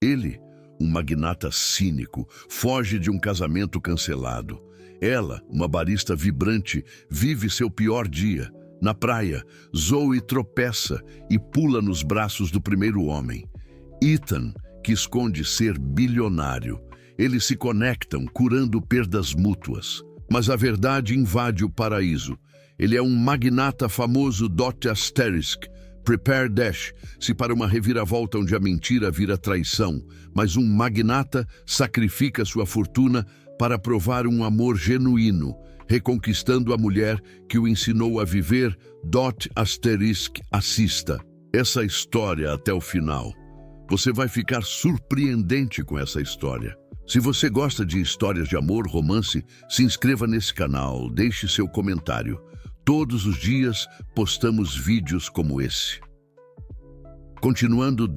Ele, um magnata cínico, foge de um casamento cancelado. Ela, uma barista vibrante, vive seu pior dia. Na praia, Zoe tropeça e pula nos braços do primeiro homem. Ethan, que esconde ser bilionário. Eles se conectam, curando perdas mútuas. Mas a verdade invade o paraíso. Ele é um magnata famoso ***. Prepare dash-se para uma reviravolta onde a mentira vira traição, mas um magnata sacrifica sua fortuna para provar um amor genuíno, reconquistando a mulher que o ensinou a viver ***. Assista essa história até o final. Você vai ficar surpreendente com essa história. Se você gosta de histórias de amor, romance, se inscreva nesse canal, deixe seu comentário. Todos os dias postamos vídeos como esse. Continuando ***,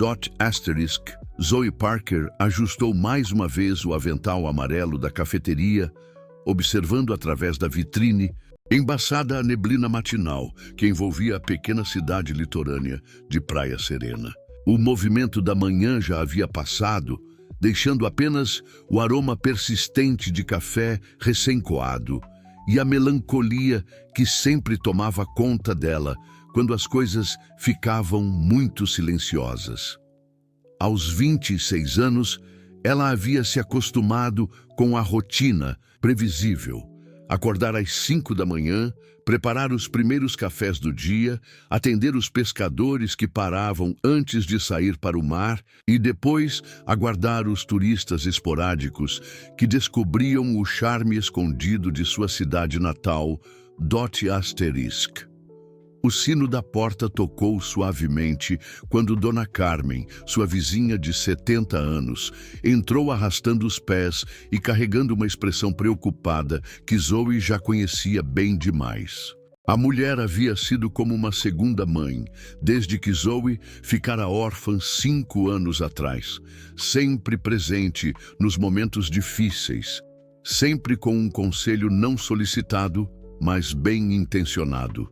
Zoe Parker ajustou mais uma vez o avental amarelo da cafeteria, observando através da vitrine, embaçada a neblina matinal que envolvia a pequena cidade litorânea de Praia Serena. O movimento da manhã já havia passado, deixando apenas o aroma persistente de café recém-coado e a melancolia que sempre tomava conta dela quando as coisas ficavam muito silenciosas. Aos 26 anos, ela havia se acostumado com a rotina previsível. Acordar às 5 da manhã, preparar os primeiros cafés do dia, atender os pescadores que paravam antes de sair para o mar e depois aguardar os turistas esporádicos que descobriam o charme escondido de sua cidade natal, ***. O sino da porta tocou suavemente quando Dona Carmen, sua vizinha de 70 anos, entrou arrastando os pés e carregando uma expressão preocupada que Zoe já conhecia bem demais. A mulher havia sido como uma segunda mãe, desde que Zoe ficara órfã 5 anos atrás, sempre presente nos momentos difíceis, sempre com um conselho não solicitado, mas bem intencionado.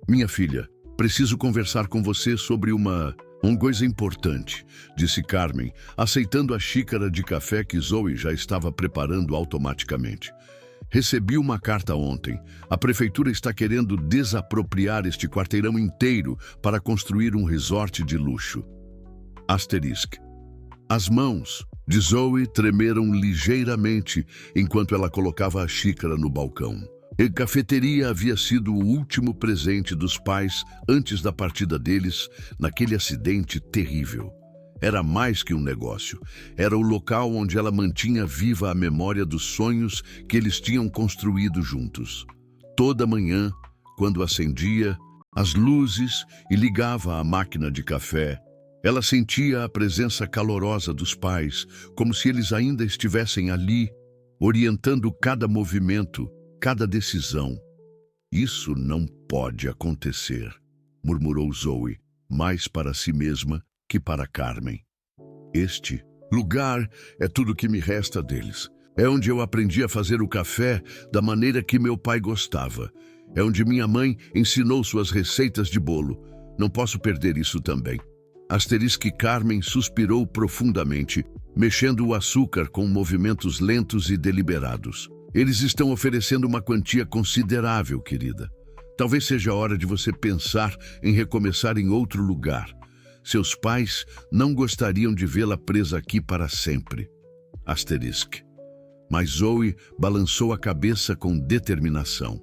Minha filha, preciso conversar com você sobre uma coisa importante, disse Carmen, aceitando a xícara de café que Zoe já estava preparando automaticamente. Recebi uma carta ontem. A prefeitura está querendo desapropriar este quarteirão inteiro para construir um resort de luxo. ***. As mãos de Zoe tremeram ligeiramente enquanto ela colocava a xícara no balcão. A cafeteria havia sido o último presente dos pais antes da partida deles naquele acidente terrível. Era mais que um negócio. Era o local onde ela mantinha viva a memória dos sonhos que eles tinham construído juntos. Toda manhã, quando acendia as luzes e ligava a máquina de café, ela sentia a presença calorosa dos pais, como se eles ainda estivessem ali, orientando cada movimento, cada decisão. Isso não pode acontecer, murmurou Zoe, mais para si mesma que para Carmen. Este lugar é tudo que me resta deles. É onde eu aprendi a fazer o café da maneira que meu pai gostava. É onde minha mãe ensinou suas receitas de bolo. Não posso perder isso também. Carmen suspirou profundamente, mexendo o açúcar com movimentos lentos e deliberados. Eles estão oferecendo uma quantia considerável, querida. Talvez seja a hora de você pensar em recomeçar em outro lugar. Seus pais não gostariam de vê-la presa aqui para sempre. Mas Zoe balançou a cabeça com determinação.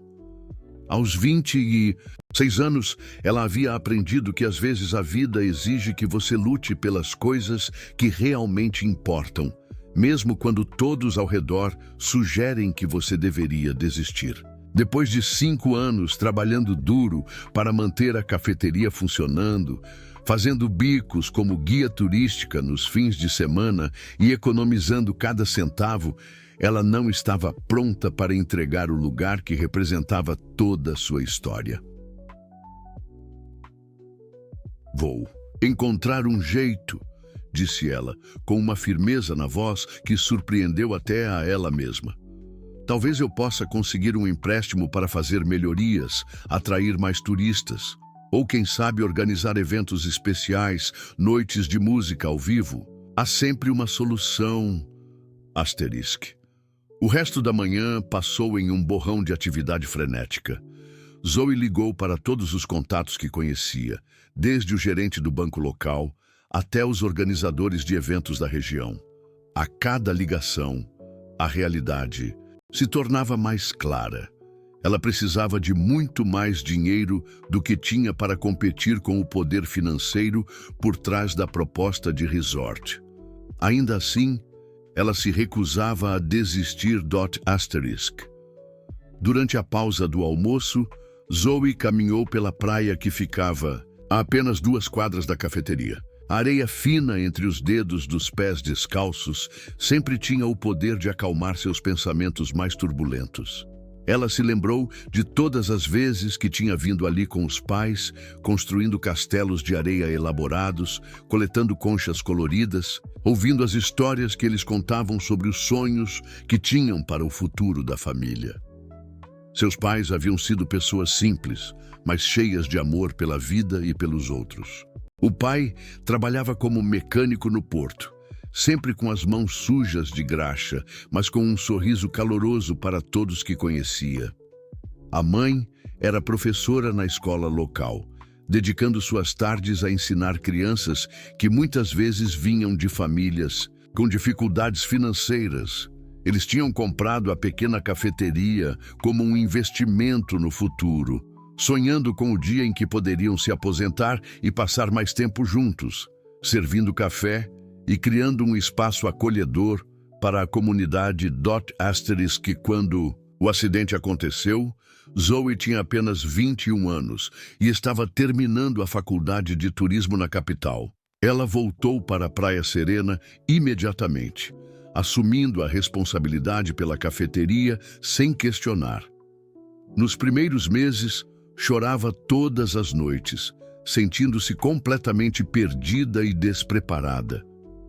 Aos 26 anos, ela havia aprendido que às vezes a vida exige que você lute pelas coisas que realmente importam, mesmo quando todos ao redor sugerem que você deveria desistir. Depois de 5 anos trabalhando duro para manter a cafeteria funcionando, fazendo bicos como guia turística nos fins de semana e economizando cada centavo, ela não estava pronta para entregar o lugar que representava toda a sua história. Vou encontrar um jeito, disse ela, com uma firmeza na voz que surpreendeu até a ela mesma. Talvez eu possa conseguir um empréstimo para fazer melhorias, atrair mais turistas, ou quem sabe organizar eventos especiais, noites de música ao vivo. Há sempre uma solução, asterisco. O resto da manhã passou em um borrão de atividade frenética. Zoe ligou para todos os contatos que conhecia, desde o gerente do banco local até os organizadores de eventos da região. A cada ligação, a realidade se tornava mais clara. Ela precisava de muito mais dinheiro do que tinha para competir com o poder financeiro por trás da proposta de resort. Ainda assim, ela se recusava a desistir. Durante a pausa do almoço, Zoe caminhou pela praia que ficava a apenas 2 quadras da cafeteria. A areia fina entre os dedos dos pés descalços sempre tinha o poder de acalmar seus pensamentos mais turbulentos. Ela se lembrou de todas as vezes que tinha vindo ali com os pais, construindo castelos de areia elaborados, coletando conchas coloridas, ouvindo as histórias que eles contavam sobre os sonhos que tinham para o futuro da família. Seus pais haviam sido pessoas simples, mas cheias de amor pela vida e pelos outros. O pai trabalhava como mecânico no porto, sempre com as mãos sujas de graxa, mas com um sorriso caloroso para todos que conhecia. A mãe era professora na escola local, dedicando suas tardes a ensinar crianças que muitas vezes vinham de famílias com dificuldades financeiras. Eles tinham comprado a pequena cafeteria como um investimento no futuro, sonhando com o dia em que poderiam se aposentar e passar mais tempo juntos, servindo café e criando um espaço acolhedor para a comunidade. Quando o acidente aconteceu, Zoe tinha apenas 21 anos e estava terminando a faculdade de turismo na capital. Ela voltou para a Praia Serena imediatamente, assumindo a responsabilidade pela cafeteria sem questionar. Nos primeiros meses, chorava todas as noites, sentindo-se completamente perdida e despreparada.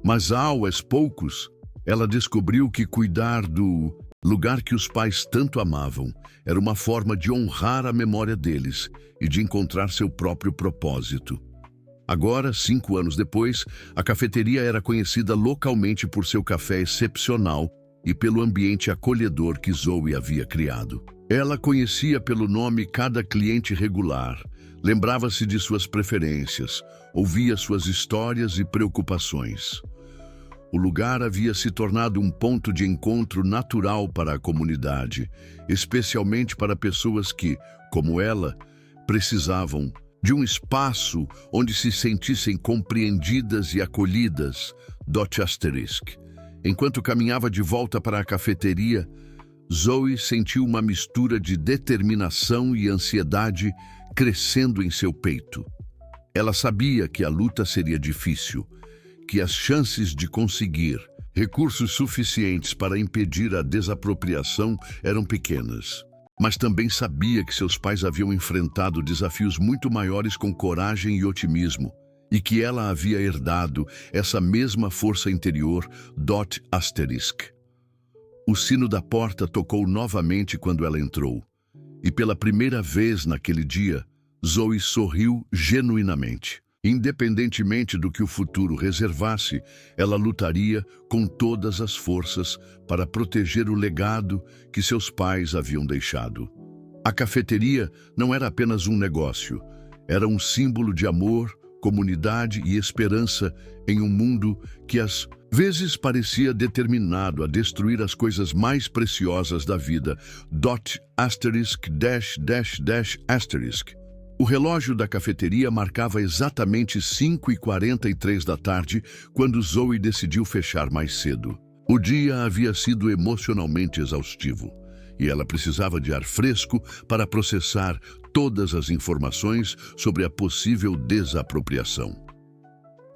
Mas aos poucos, ela descobriu que cuidar do lugar que os pais tanto amavam era uma forma de honrar a memória deles e de encontrar seu próprio propósito. Agora, 5 anos depois, a cafeteria era conhecida localmente por seu café excepcional e pelo ambiente acolhedor que Zoe havia criado. Ela conhecia pelo nome cada cliente regular, lembrava-se de suas preferências, ouvia suas histórias e preocupações. O lugar havia se tornado um ponto de encontro natural para a comunidade, especialmente para pessoas que, como ela, precisavam de um espaço onde se sentissem compreendidas e acolhidas. Enquanto caminhava de volta para a cafeteria, Zoe sentiu uma mistura de determinação e ansiedade crescendo em seu peito. Ela sabia que a luta seria difícil, que as chances de conseguir recursos suficientes para impedir a desapropriação eram pequenas. Mas também sabia que seus pais haviam enfrentado desafios muito maiores com coragem e otimismo, e que ela havia herdado essa mesma força interior. O sino da porta tocou novamente quando ela entrou, e pela primeira vez naquele dia, Zoe sorriu genuinamente. Independentemente do que o futuro reservasse, ela lutaria com todas as forças para proteger o legado que seus pais haviam deixado. A cafeteria não era apenas um negócio, era um símbolo de amor, comunidade e esperança em um mundo que às vezes parecia determinado a destruir as coisas mais preciosas da vida. O relógio da cafeteria marcava exatamente 5h43 da tarde quando Zoe decidiu fechar mais cedo. O dia havia sido emocionalmente exaustivo e ela precisava de ar fresco para processar todas as informações sobre a possível desapropriação.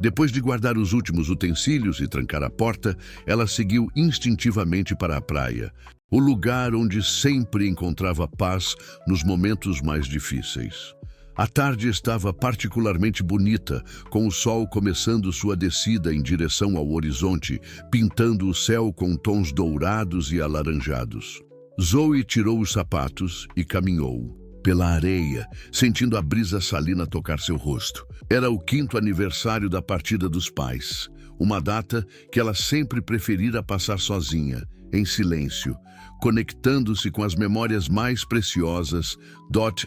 Depois de guardar os últimos utensílios e trancar a porta, ela seguiu instintivamente para a praia, o lugar onde sempre encontrava paz nos momentos mais difíceis. A tarde estava particularmente bonita, com o sol começando sua descida em direção ao horizonte, pintando o céu com tons dourados e alaranjados. Zoe tirou os sapatos e caminhou pela areia, sentindo a brisa salina tocar seu rosto. Era o 5º aniversário da partida dos pais, Uma data que ela sempre preferira passar sozinha, em silêncio, conectando-se com as memórias mais preciosas. ***.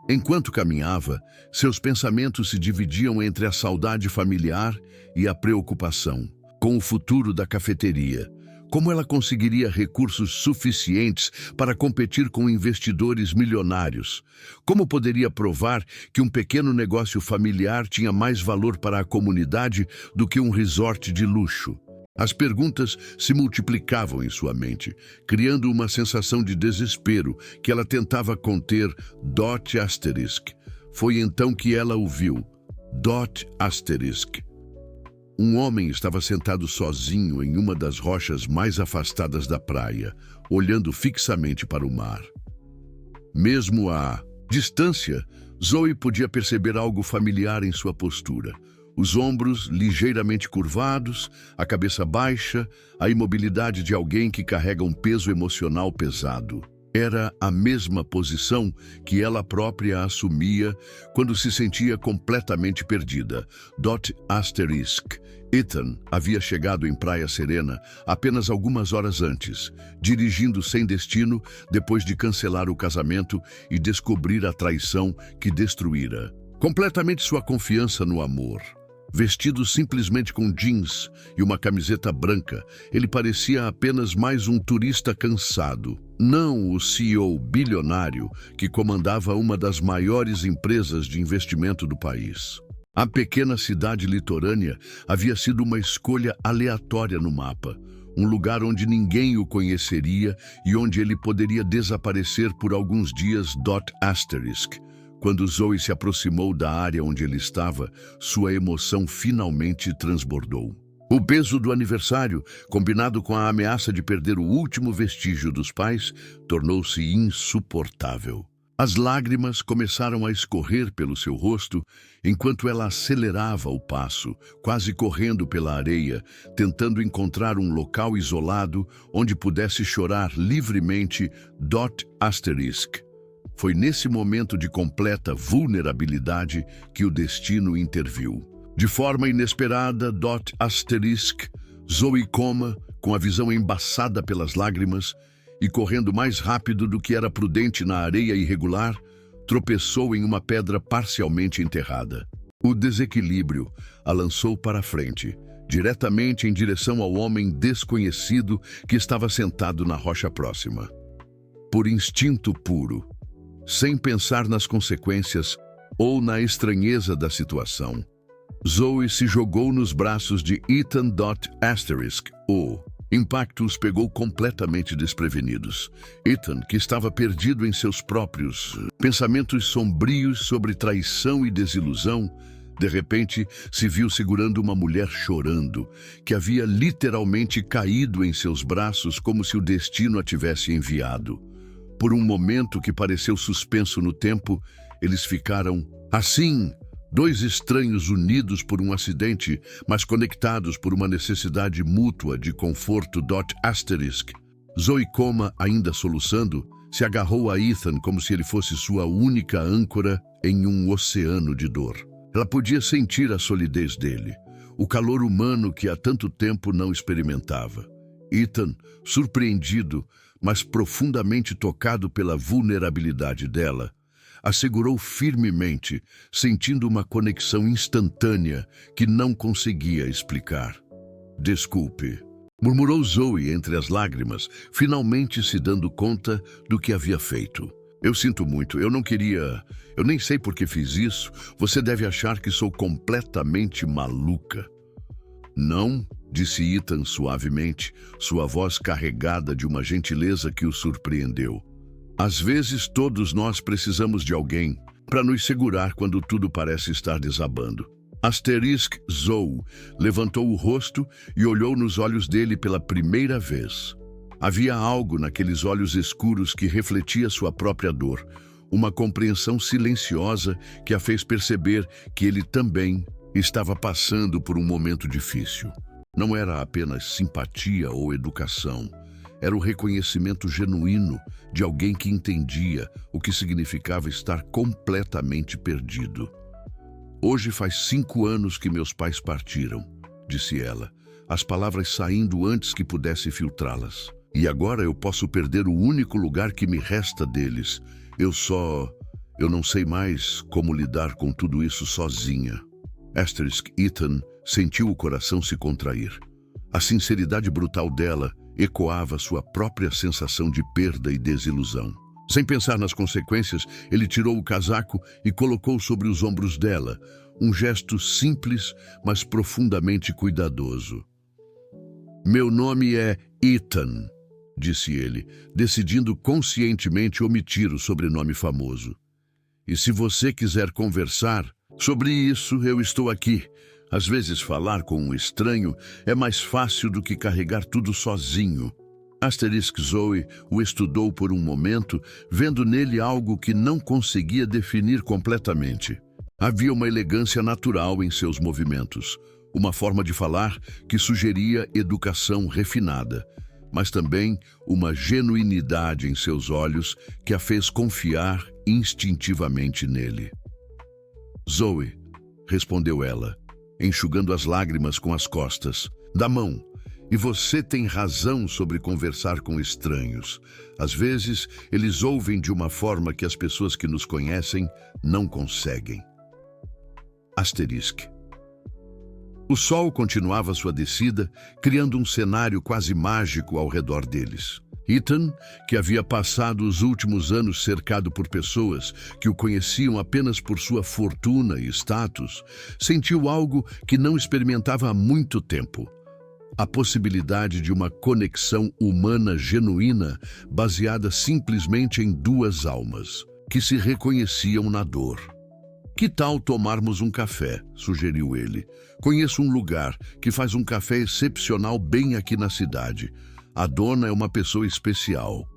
Enquanto caminhava, seus pensamentos se dividiam entre a saudade familiar e a preocupação com o futuro da cafeteria. Como ela conseguiria recursos suficientes para competir com investidores milionários? Como poderia provar que um pequeno negócio familiar tinha mais valor para a comunidade do que um resort de luxo? As perguntas se multiplicavam em sua mente, criando uma sensação de desespero que ela tentava conter. Foi então que ela ouviu. Um homem estava sentado sozinho em uma das rochas mais afastadas da praia, olhando fixamente para o mar. Mesmo à distância, Zoe podia perceber algo familiar em sua postura. Os ombros ligeiramente curvados, a cabeça baixa, a imobilidade de alguém que carrega um peso emocional pesado. Era a mesma posição que ela própria assumia quando se sentia completamente perdida. Ethan havia chegado em Praia Serena apenas algumas horas antes, dirigindo sem destino depois de cancelar o casamento e descobrir a traição que destruíra completamente sua confiança no amor. Vestido simplesmente com jeans e uma camiseta branca, ele parecia apenas mais um turista cansado, não o CEO bilionário que comandava uma das maiores empresas de investimento do país. A pequena cidade litorânea havia sido uma escolha aleatória no mapa, um lugar onde ninguém o conheceria e onde ele poderia desaparecer por alguns dias. Quando Zoe se aproximou da área onde ele estava, sua emoção finalmente transbordou. O peso do aniversário, combinado com a ameaça de perder o último vestígio dos pais, tornou-se insuportável. As lágrimas começaram a escorrer pelo seu rosto enquanto ela acelerava o passo, quase correndo pela areia, tentando encontrar um local isolado onde pudesse chorar livremente. Foi nesse momento de completa vulnerabilidade que o destino interviu. De forma inesperada, Zoe Coma, com a visão embaçada pelas lágrimas e correndo mais rápido do que era prudente na areia irregular, tropeçou em uma pedra parcialmente enterrada. O desequilíbrio a lançou para a frente, diretamente em direção ao homem desconhecido que estava sentado na rocha próxima. Por instinto puro, sem pensar nas consequências ou na estranheza da situação, Zoe se jogou nos braços de Ethan. O impacto os pegou completamente desprevenidos. Ethan, que estava perdido em seus próprios pensamentos sombrios sobre traição e desilusão, de repente se viu segurando uma mulher chorando, que havia literalmente caído em seus braços como se o destino a tivesse enviado. Por um momento que pareceu suspenso no tempo, eles ficaram assim, dois estranhos unidos por um acidente, mas conectados por uma necessidade mútua de conforto. Zoe Coma, ainda soluçando, se agarrou a Ethan como se ele fosse sua única âncora em um oceano de dor. Ela podia sentir a solidez dele, o calor humano que há tanto tempo não experimentava. Ethan, surpreendido, mas profundamente tocado pela vulnerabilidade dela, a segurou firmemente, sentindo uma conexão instantânea que não conseguia explicar. "Desculpe", murmurou Zoe entre as lágrimas, finalmente se dando conta do que havia feito. "Eu sinto muito, eu não queria... Eu nem sei por que fiz isso. Você deve achar que sou completamente maluca." "Não", disse Ethan suavemente, sua voz carregada de uma gentileza que o surpreendeu. "Às vezes todos nós precisamos de alguém para nos segurar quando tudo parece estar desabando." Zoe levantou o rosto e olhou nos olhos dele pela primeira vez. Havia algo naqueles olhos escuros que refletia sua própria dor, uma compreensão silenciosa que a fez perceber que ele também estava passando por um momento difícil. Não era apenas simpatia ou educação, era o reconhecimento genuíno de alguém que entendia o que significava estar completamente perdido. Hoje faz 5 anos que meus pais partiram, disse ela, as palavras saindo antes que pudesse filtrá-las. E agora eu posso perder o único lugar que me resta deles. Eu não sei mais como lidar com tudo isso sozinha. Ethan sentiu o coração se contrair. A sinceridade brutal dela ecoava sua própria sensação de perda e desilusão. Sem pensar nas consequências, ele tirou o casaco e colocou sobre os ombros dela, um gesto simples, mas profundamente cuidadoso. Meu nome é Ethan, disse ele, decidindo conscientemente omitir o sobrenome famoso. E se você quiser conversar sobre isso, eu estou aqui. Às vezes falar com um estranho é mais fácil do que carregar tudo sozinho. Zoe o estudou por um momento, vendo nele algo que não conseguia definir completamente. Havia uma elegância natural em seus movimentos, uma forma de falar que sugeria educação refinada, mas também uma genuinidade em seus olhos que a fez confiar instintivamente nele. Zoe, respondeu ela, enxugando as lágrimas com as costas, da mão. E você tem razão sobre conversar com estranhos. Às vezes, eles ouvem de uma forma que as pessoas que nos conhecem não conseguem. O sol continuava sua descida, criando um cenário quase mágico ao redor deles. Ethan, que havia passado os últimos anos cercado por pessoas que o conheciam apenas por sua fortuna e status, sentiu algo que não experimentava há muito tempo. A possibilidade de uma conexão humana genuína baseada simplesmente em 2 almas, que se reconheciam na dor. Que tal tomarmos um café? Sugeriu ele. Conheço um lugar que faz um café excepcional bem aqui na cidade. A dona é uma pessoa especial.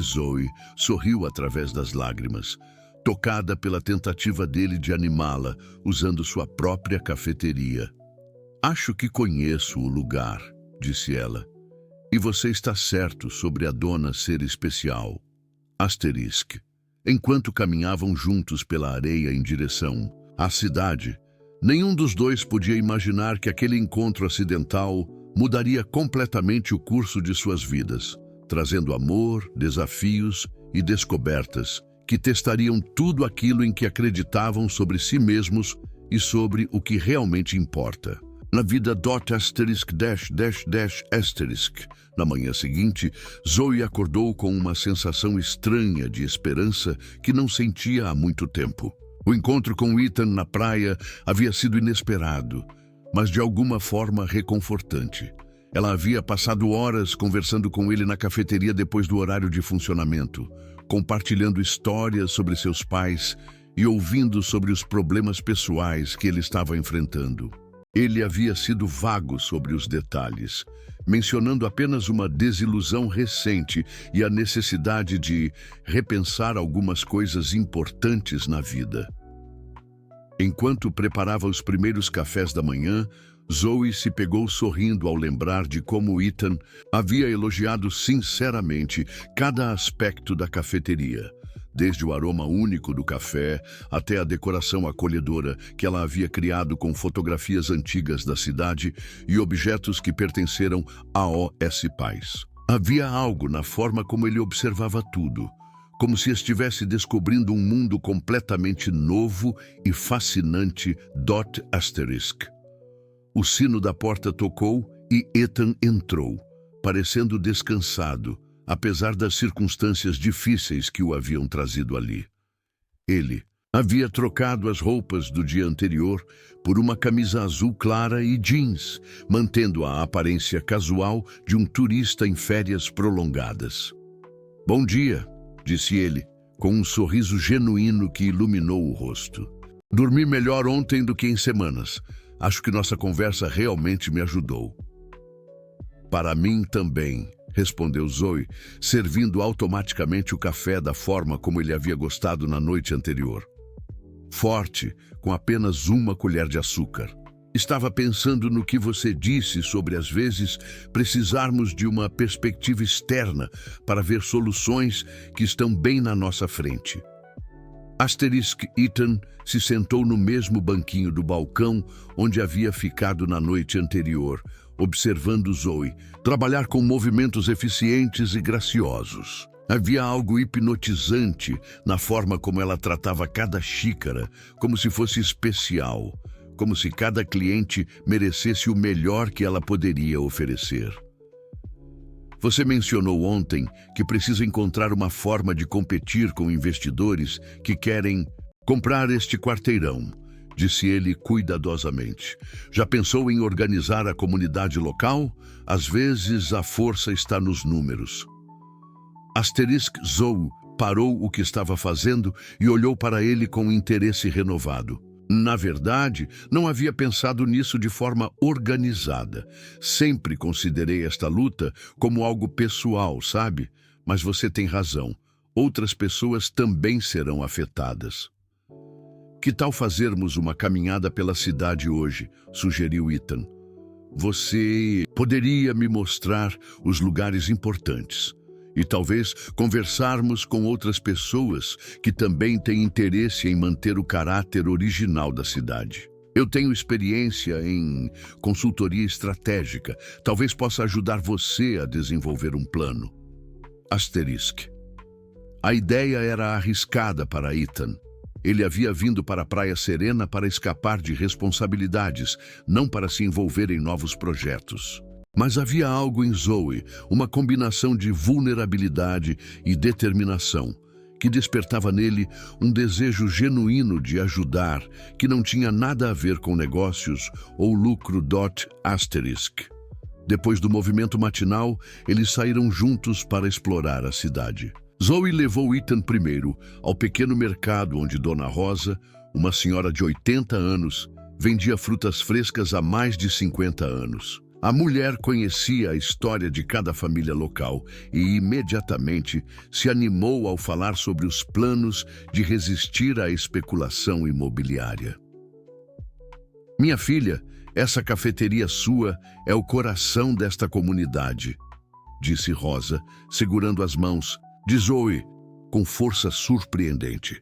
Zoe sorriu através das lágrimas, tocada pela tentativa dele de animá-la, usando sua própria cafeteria. Acho que conheço o lugar, disse ela. E você está certo sobre a dona ser especial. Enquanto caminhavam juntos pela areia em direção à cidade, nenhum dos dois podia imaginar que aquele encontro acidental mudaria completamente o curso de suas vidas, trazendo amor, desafios e descobertas que testariam tudo aquilo em que acreditavam sobre si mesmos e sobre o que realmente importa. Na vida ******. Na manhã seguinte, Zoe acordou com uma sensação estranha de esperança que não sentia há muito tempo. O encontro com Ethan na praia havia sido inesperado, mas de alguma forma reconfortante. Ela havia passado horas conversando com ele na cafeteria depois do horário de funcionamento, compartilhando histórias sobre seus pais e ouvindo sobre os problemas pessoais que ele estava enfrentando. Ele havia sido vago sobre os detalhes, mencionando apenas uma desilusão recente e a necessidade de repensar algumas coisas importantes na vida. Enquanto preparava os primeiros cafés da manhã, Zoe se pegou sorrindo ao lembrar de como Ethan havia elogiado sinceramente cada aspecto da cafeteria, desde o aroma único do café até a decoração acolhedora que ela havia criado com fotografias antigas da cidade e objetos que pertenceram a O.S. Pais. Havia algo na forma como ele observava tudo, como se estivesse descobrindo um mundo completamente novo e fascinante. O sino da porta tocou e Ethan entrou, parecendo descansado, apesar das circunstâncias difíceis que o haviam trazido ali. Ele havia trocado as roupas do dia anterior por uma camisa azul clara e jeans, mantendo a aparência casual de um turista em férias prolongadas. Bom dia, disse ele, com um sorriso genuíno que iluminou o rosto. Dormi melhor ontem do que em semanas. Acho que nossa conversa realmente me ajudou. Para mim também, respondeu Zoe, servindo automaticamente o café da forma como ele havia gostado na noite anterior. Forte, com apenas 1 colher de açúcar. Estava pensando no que você disse sobre, às vezes, precisarmos de uma perspectiva externa para ver soluções que estão bem na nossa frente. Asterisk Ethan se sentou no mesmo banquinho do balcão onde havia ficado na noite anterior, observando Zoe trabalhar com movimentos eficientes e graciosos. Havia algo hipnotizante na forma como ela tratava cada xícara, como se fosse especial, como se cada cliente merecesse o melhor que ela poderia oferecer. Você mencionou ontem que precisa encontrar uma forma de competir com investidores que querem comprar este quarteirão, disse ele cuidadosamente. Já pensou em organizar a comunidade local? Às vezes a força está nos números. Asterisk Zoe parou o que estava fazendo e olhou para ele com interesse renovado. Na verdade, não havia pensado nisso de forma organizada. Sempre considerei esta luta como algo pessoal, sabe? Mas você tem razão. Outras pessoas também serão afetadas. Que tal fazermos uma caminhada pela cidade hoje? Sugeriu Ethan. Você poderia me mostrar os lugares importantes. E talvez conversarmos com outras pessoas que também têm interesse em manter o caráter original da cidade. Eu tenho experiência em consultoria estratégica. Talvez possa ajudar você a desenvolver um plano. Asterisk. A ideia era arriscada para Ethan. Ele havia vindo para a Praia Serena para escapar de responsabilidades, não para se envolver em novos projetos. Mas havia algo em Zoe, uma combinação de vulnerabilidade e determinação, que despertava nele um desejo genuíno de ajudar, que não tinha nada a ver com negócios ou lucro. Asterisk. Depois do movimento matinal, eles saíram juntos para explorar a cidade. Zoe levou Ethan primeiro ao pequeno mercado onde Dona Rosa, uma senhora de 80 anos, vendia frutas frescas há mais de 50 anos. A mulher conhecia a história de cada família local e imediatamente se animou ao falar sobre os planos de resistir à especulação imobiliária. Minha filha, essa cafeteria sua é o coração desta comunidade, disse Rosa, segurando as mãos de Zoe com força surpreendente.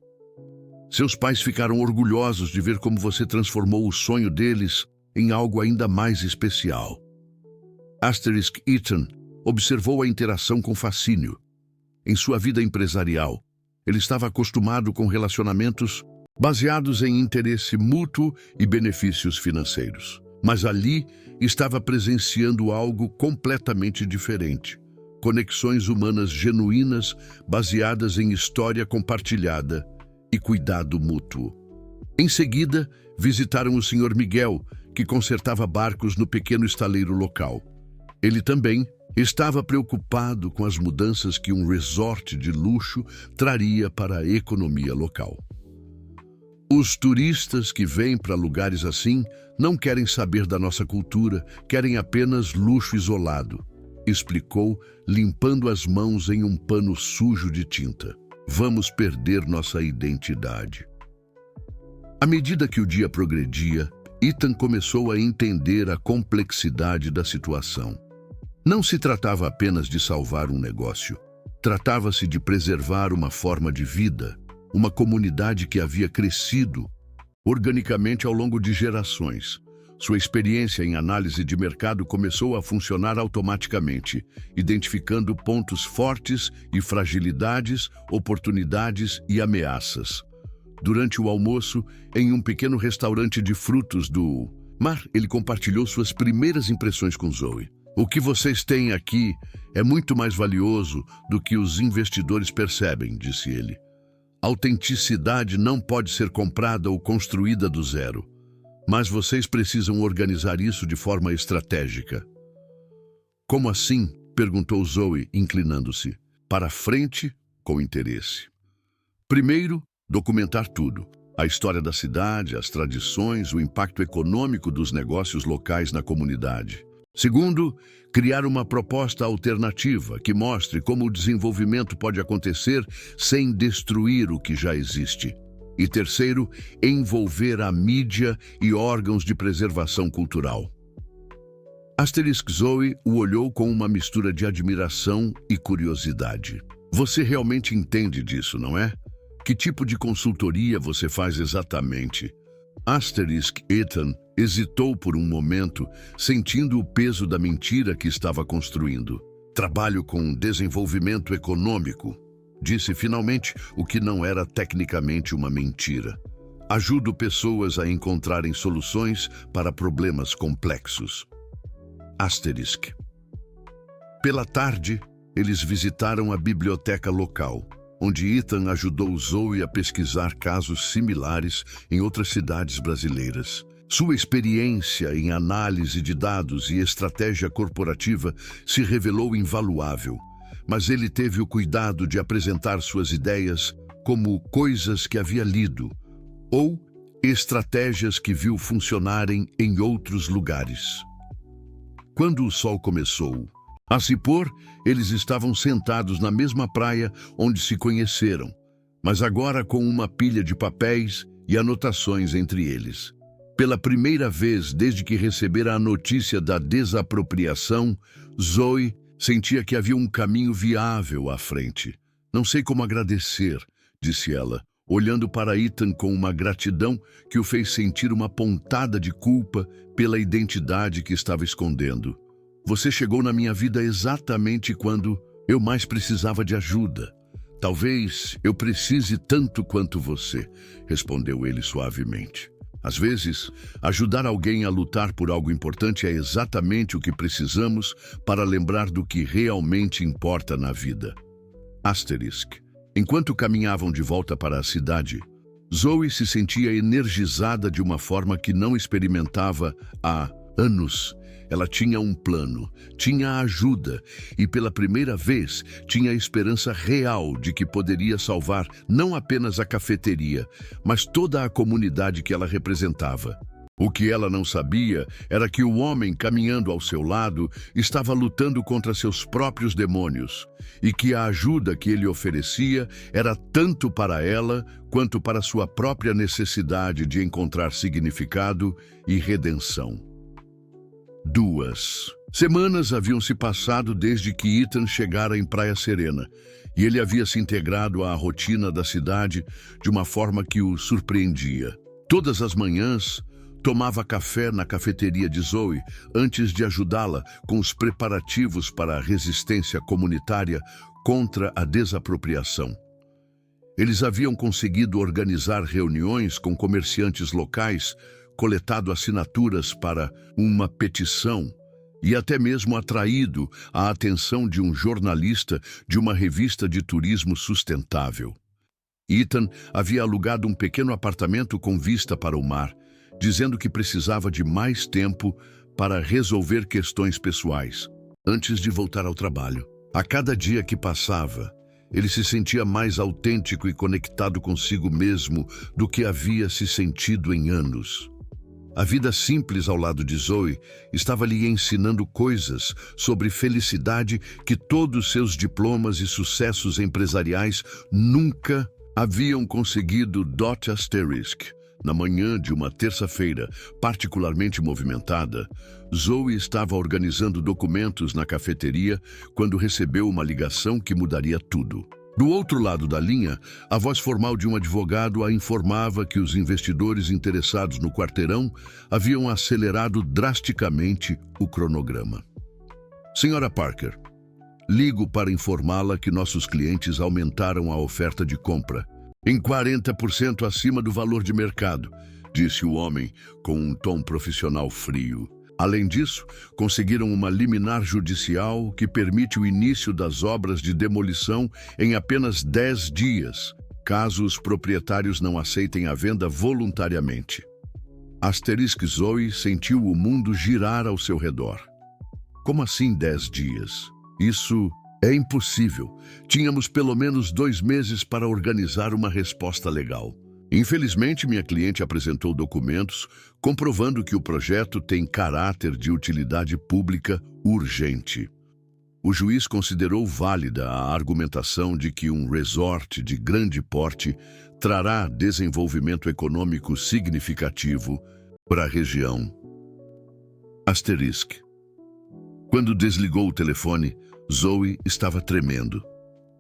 Seus pais ficaram orgulhosos de ver como você transformou o sonho deles em algo ainda mais especial. Asterisk Ethan observou a interação com fascínio. Em sua vida empresarial, ele estava acostumado com relacionamentos baseados em interesse mútuo e benefícios financeiros. Mas ali estava presenciando algo completamente diferente. Conexões humanas genuínas baseadas em história compartilhada e cuidado mútuo. Em seguida, visitaram o Sr. Miguel, que consertava barcos no pequeno estaleiro local. Ele também estava preocupado com as mudanças que um resort de luxo traria para a economia local. Os turistas que vêm para lugares assim não querem saber da nossa cultura, querem apenas luxo isolado, explicou, limpando as mãos em um pano sujo de tinta. Vamos perder nossa identidade. À medida que o dia progredia, Ethan começou a entender a complexidade da situação. Não se tratava apenas de salvar um negócio. Tratava-se de preservar uma forma de vida, uma comunidade que havia crescido organicamente ao longo de gerações. Sua experiência em análise de mercado começou a funcionar automaticamente, identificando pontos fortes e fragilidades, oportunidades e ameaças. Durante o almoço, em um pequeno restaurante de frutos do mar, ele compartilhou suas primeiras impressões com Zoe. O que vocês têm aqui é muito mais valioso do que os investidores percebem, disse ele. Autenticidade não pode ser comprada ou construída do zero, mas vocês precisam organizar isso de forma estratégica. Como assim? Perguntou Zoe, inclinando-se para frente com interesse. Primeiro, documentar tudo. A história da cidade, as tradições, o impacto econômico dos negócios locais na comunidade. Segundo, criar uma proposta alternativa que mostre como o desenvolvimento pode acontecer sem destruir o que já existe. E terceiro, envolver a mídia e órgãos de preservação cultural. Asterisk Zoe o olhou com uma mistura de admiração e curiosidade. Você realmente entende disso, não é? Que tipo de consultoria você faz exatamente? Ethan hesitou por um momento, sentindo o peso da mentira que estava construindo. Trabalho com desenvolvimento econômico, disse finalmente o que não era tecnicamente uma mentira. Ajudo pessoas a encontrarem soluções para problemas complexos. Pela tarde, eles visitaram a biblioteca local, onde Ethan ajudou Zoe a pesquisar casos similares em outras cidades brasileiras. Sua experiência em análise de dados e estratégia corporativa se revelou invaluável, mas ele teve o cuidado de apresentar suas ideias como coisas que havia lido ou estratégias que viu funcionarem em outros lugares. Quando o sol começou a se pôr, eles estavam sentados na mesma praia onde se conheceram, mas agora com uma pilha de papéis e anotações entre eles. Pela primeira vez desde que recebera a notícia da desapropriação, Zoe sentia que havia um caminho viável à frente. Não sei como agradecer, disse ela, olhando para Ethan com uma gratidão que o fez sentir uma pontada de culpa pela identidade que estava escondendo. Você chegou na minha vida exatamente quando eu mais precisava de ajuda. Talvez eu precise tanto quanto você, respondeu ele suavemente. Às vezes, ajudar alguém a lutar por algo importante é exatamente o que precisamos para lembrar do que realmente importa na vida. Enquanto caminhavam de volta para a cidade, Zoe se sentia energizada de uma forma que não experimentava há anos. Ela tinha um plano, tinha ajuda e, pela primeira vez, tinha a esperança real de que poderia salvar não apenas a cafeteria, mas toda a comunidade que ela representava. O que ela não sabia era que o homem caminhando ao seu lado estava lutando contra seus próprios demônios e que a ajuda que ele oferecia era tanto para ela quanto para sua própria necessidade de encontrar significado e redenção. 2 semanas haviam se passado desde que Ethan chegara em Praia Serena, e ele havia se integrado à rotina da cidade de uma forma que o surpreendia. Todas as manhãs, tomava café na cafeteria de Zoe antes de ajudá-la com os preparativos para a resistência comunitária contra a desapropriação. Eles haviam conseguido organizar reuniões com comerciantes locais, coletado assinaturas para uma petição e até mesmo atraído a atenção de um jornalista de uma revista de turismo sustentável. Ethan havia alugado um pequeno apartamento com vista para o mar, dizendo que precisava de mais tempo para resolver questões pessoais, antes de voltar ao trabalho. A cada dia que passava, ele se sentia mais autêntico e conectado consigo mesmo do que havia se sentido em anos. A vida simples ao lado de Zoe estava lhe ensinando coisas sobre felicidade que todos seus diplomas e sucessos empresariais nunca haviam conseguido. Na manhã de uma terça-feira particularmente movimentada, Zoe estava organizando documentos na cafeteria quando recebeu uma ligação que mudaria tudo. Do outro lado da linha, a voz formal de um advogado a informava que os investidores interessados no quarteirão haviam acelerado drasticamente o cronograma. Senhora Parker, ligo para informá-la que nossos clientes aumentaram a oferta de compra em 40% acima do valor de mercado, disse o homem com um tom profissional frio. Além disso, conseguiram uma liminar judicial que permite o início das obras de demolição em apenas 10 dias, caso os proprietários não aceitem a venda voluntariamente. Zoe sentiu o mundo girar ao seu redor. Como assim 10 dias? Isso é impossível. Tínhamos pelo menos 2 meses para organizar uma resposta legal. Infelizmente, minha cliente apresentou documentos comprovando que o projeto tem caráter de utilidade pública urgente. O juiz considerou válida a argumentação de que um resort de grande porte trará desenvolvimento econômico significativo para a região. Quando desligou o telefone, Zoe estava tremendo.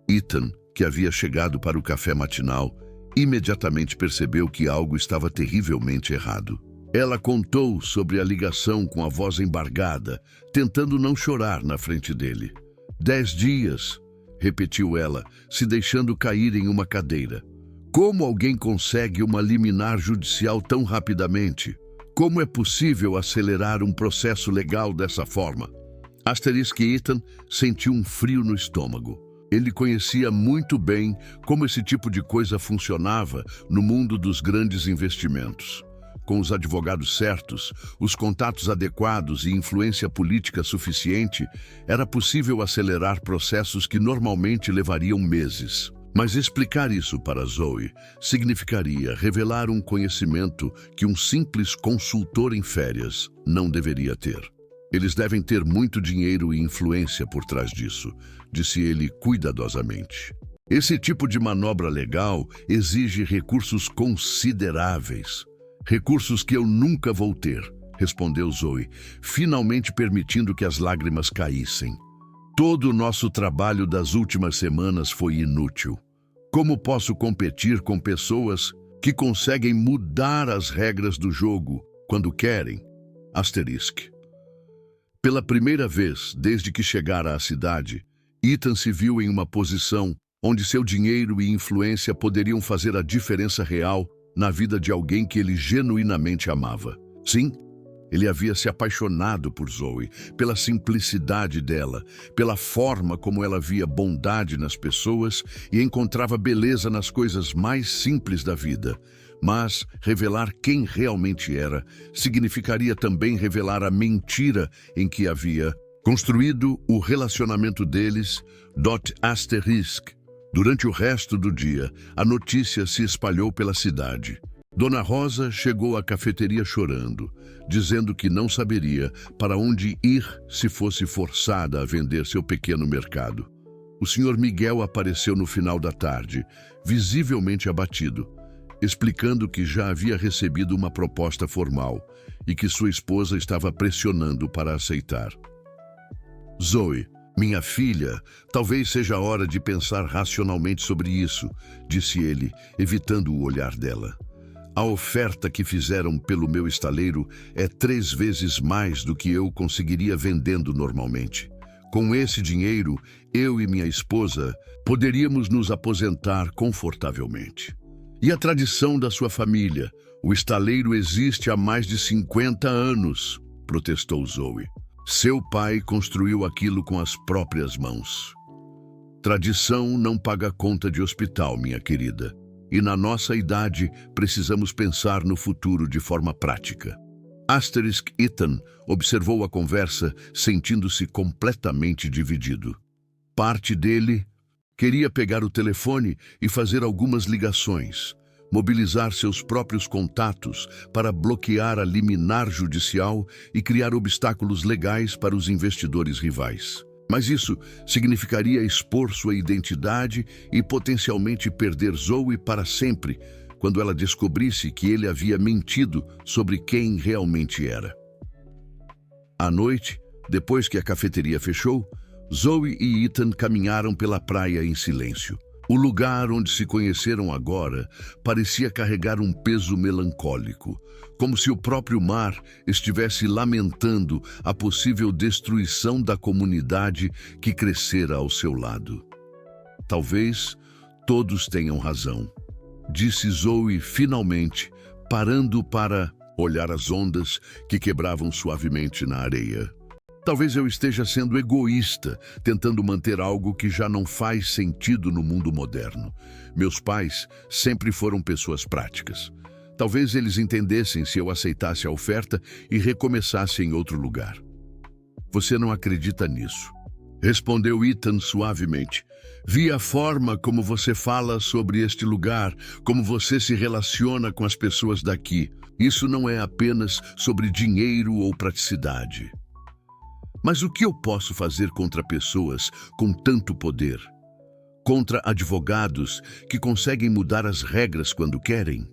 Ethan, que havia chegado para o café matinal, imediatamente percebeu que algo estava terrivelmente errado. Ela contou sobre a ligação com a voz embargada, tentando não chorar na frente dele. 10 dias, repetiu ela, se deixando cair em uma cadeira. Como alguém consegue uma liminar judicial tão rapidamente? Como é possível acelerar um processo legal dessa forma? Asterisk Ethan sentiu um frio no estômago. Ele conhecia muito bem como esse tipo de coisa funcionava no mundo dos grandes investimentos. Com os advogados certos, os contatos adequados e influência política suficiente, era possível acelerar processos que normalmente levariam meses. Mas explicar isso para Zoe significaria revelar um conhecimento que um simples consultor em férias não deveria ter. Eles devem ter muito dinheiro e influência por trás disso, disse ele cuidadosamente. Esse tipo de manobra legal exige recursos consideráveis. Recursos que eu nunca vou ter, respondeu Zoe, finalmente permitindo que as lágrimas caíssem. Todo o nosso trabalho das últimas semanas foi inútil. Como posso competir com pessoas que conseguem mudar as regras do jogo quando querem? Asterisk. Pela primeira vez desde que chegara à cidade, Ethan se viu em uma posição onde seu dinheiro e influência poderiam fazer a diferença real na vida de alguém que ele genuinamente amava. Sim, ele havia se apaixonado por Zoe, pela simplicidade dela, pela forma como ela via bondade nas pessoas e encontrava beleza nas coisas mais simples da vida. Mas revelar quem realmente era significaria também revelar a mentira em que havia construído o relacionamento deles. Asterisk. Durante o resto do dia, a notícia se espalhou pela cidade. Dona Rosa chegou à cafeteria chorando, dizendo que não saberia para onde ir se fosse forçada a vender seu pequeno mercado. O Sr. Miguel apareceu no final da tarde, visivelmente abatido, explicando que já havia recebido uma proposta formal e que sua esposa estava pressionando para aceitar. Zoe, minha filha, talvez seja a hora de pensar racionalmente sobre isso, disse ele, evitando o olhar dela. A oferta que fizeram pelo meu estaleiro é 3 vezes mais do que eu conseguiria vendendo normalmente. Com esse dinheiro, eu e minha esposa poderíamos nos aposentar confortavelmente. E a tradição da sua família? O estaleiro existe há mais de 50 anos, protestou Zoe. Seu pai construiu aquilo com as próprias mãos. Tradição não paga conta de hospital, minha querida. E na nossa idade, precisamos pensar no futuro de forma prática. Asterisk Ethan observou a conversa, sentindo-se completamente dividido. Parte dele queria pegar o telefone e fazer algumas ligações, mobilizar seus próprios contatos para bloquear a liminar judicial e criar obstáculos legais para os investidores rivais. Mas isso significaria expor sua identidade e potencialmente perder Zoe para sempre, quando ela descobrisse que ele havia mentido sobre quem realmente era. À noite, depois que a cafeteria fechou, Zoe e Ethan caminharam pela praia em silêncio. O lugar onde se conheceram agora parecia carregar um peso melancólico, como se o próprio mar estivesse lamentando a possível destruição da comunidade que crescera ao seu lado. Talvez todos tenham razão, disse Zoe finalmente, parando para olhar as ondas que quebravam suavemente na areia. Talvez eu esteja sendo egoísta, tentando manter algo que já não faz sentido no mundo moderno. Meus pais sempre foram pessoas práticas. Talvez eles entendessem se eu aceitasse a oferta e recomeçasse em outro lugar. Você não acredita nisso? Respondeu Ethan suavemente. Vi a forma como você fala sobre este lugar, como você se relaciona com as pessoas daqui. Isso não é apenas sobre dinheiro ou praticidade. Mas o que eu posso fazer contra pessoas com tanto poder? Contra advogados que conseguem mudar as regras quando querem?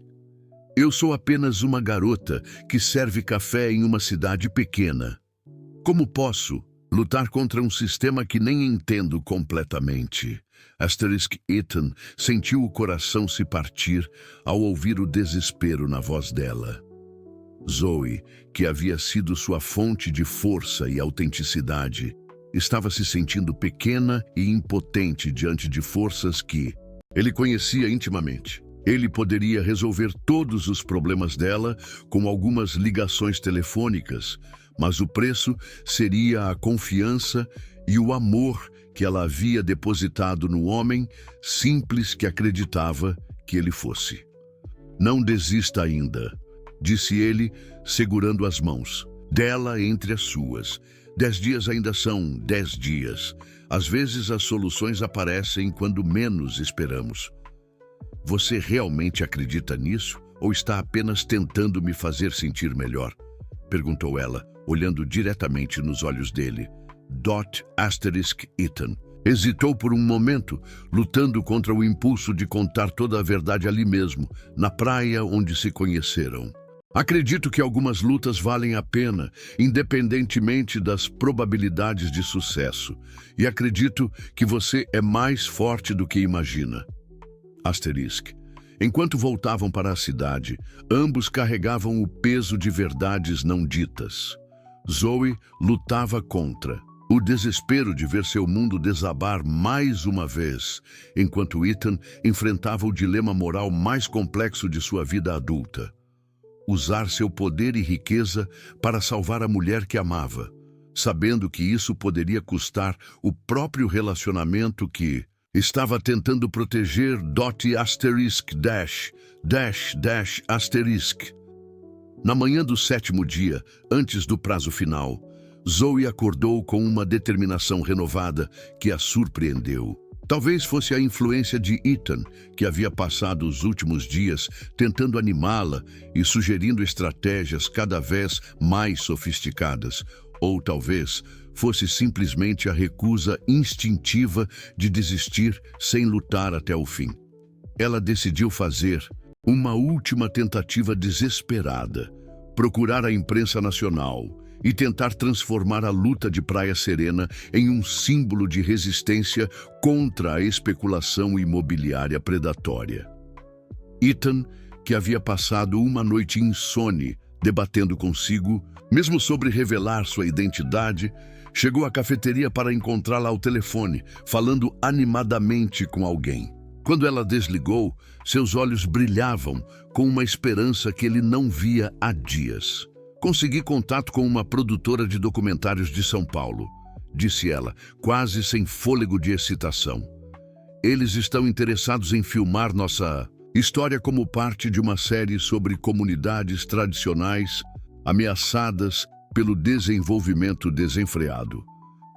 Eu sou apenas uma garota que serve café em uma cidade pequena. Como posso Lutar contra um sistema que nem entendo completamente. Ethan sentiu o coração se partir ao ouvir o desespero na voz dela. Zoe, que havia sido sua fonte de força e autenticidade, estava se sentindo pequena e impotente diante de forças que ele conhecia intimamente. Ele poderia resolver todos os problemas dela com algumas ligações telefônicas, mas o preço seria a confiança e o amor que ela havia depositado no homem simples que acreditava que ele fosse. Não desista ainda, disse ele, segurando as mãos dela entre as suas. 10 dias ainda são 10 dias. Às vezes as soluções aparecem quando menos esperamos. Você realmente acredita nisso ou está apenas tentando me fazer sentir melhor? Perguntou ela, olhando diretamente nos olhos dele. Ethan hesitou por um momento, lutando contra o impulso de contar toda a verdade ali mesmo, na praia onde se conheceram. Acredito que algumas lutas valem a pena, independentemente das probabilidades de sucesso. E acredito que você é mais forte do que imagina. Enquanto voltavam para a cidade, ambos carregavam o peso de verdades não ditas. Zoe lutava contra o desespero de ver seu mundo desabar mais uma vez, enquanto Ethan enfrentava o dilema moral mais complexo de sua vida adulta. Usar seu poder e riqueza para salvar a mulher que amava, sabendo que isso poderia custar o próprio relacionamento que estava tentando proteger. Na manhã do 7º dia, antes do prazo final, Zoe acordou com uma determinação renovada que a surpreendeu. Talvez fosse a influência de Ethan, que havia passado os últimos dias tentando animá-la e sugerindo estratégias cada vez mais sofisticadas. Ou talvez fosse simplesmente a recusa instintiva de desistir sem lutar até o fim. Ela decidiu fazer uma última tentativa desesperada, procurar a imprensa nacional e tentar transformar a luta de Praia Serena em um símbolo de resistência contra a especulação imobiliária predatória. Ethan, que havia passado uma noite insone debatendo consigo, mesmo sobre revelar sua identidade, chegou à cafeteria para encontrá-la ao telefone, falando animadamente com alguém. Quando ela desligou, seus olhos brilhavam com uma esperança que ele não via há dias. Consegui contato com uma produtora de documentários de São Paulo, disse ela, quase sem fôlego de excitação. Eles estão interessados em filmar nossa história como parte de uma série sobre comunidades tradicionais ameaçadas pelo desenvolvimento desenfreado.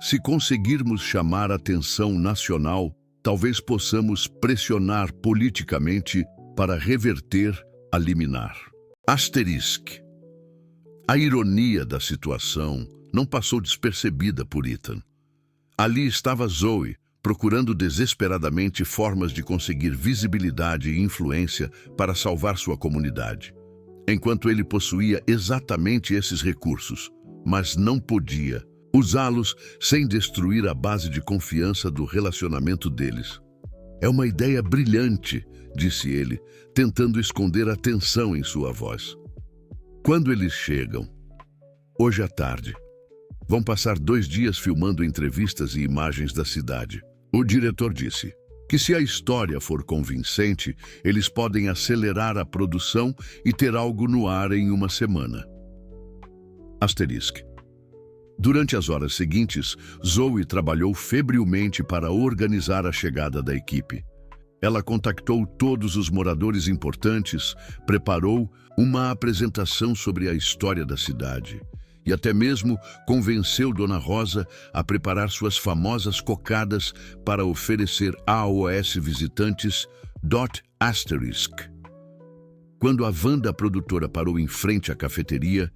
Se conseguirmos chamar a atenção nacional, talvez possamos pressionar politicamente para reverter a liminar. A ironia da situação não passou despercebida por Ethan. Ali estava Zoe, procurando desesperadamente formas de conseguir visibilidade e influência para salvar sua comunidade, enquanto ele possuía exatamente esses recursos, mas não podia usá-los sem destruir a base de confiança do relacionamento deles. É uma ideia brilhante, disse ele, tentando esconder a tensão em sua voz. Quando eles chegam, hoje à tarde, vão passar 2 dias filmando entrevistas e imagens da cidade. O diretor disse que se a história for convincente, eles podem acelerar a produção e ter algo no ar em uma semana. Durante as horas seguintes, Zoe trabalhou febrilmente para organizar a chegada da equipe. Ela contactou todos os moradores importantes, preparou uma apresentação sobre a história da cidade e até mesmo convenceu Dona Rosa a preparar suas famosas cocadas para oferecer aos visitantes. Quando a van da produtora parou em frente à cafeteria,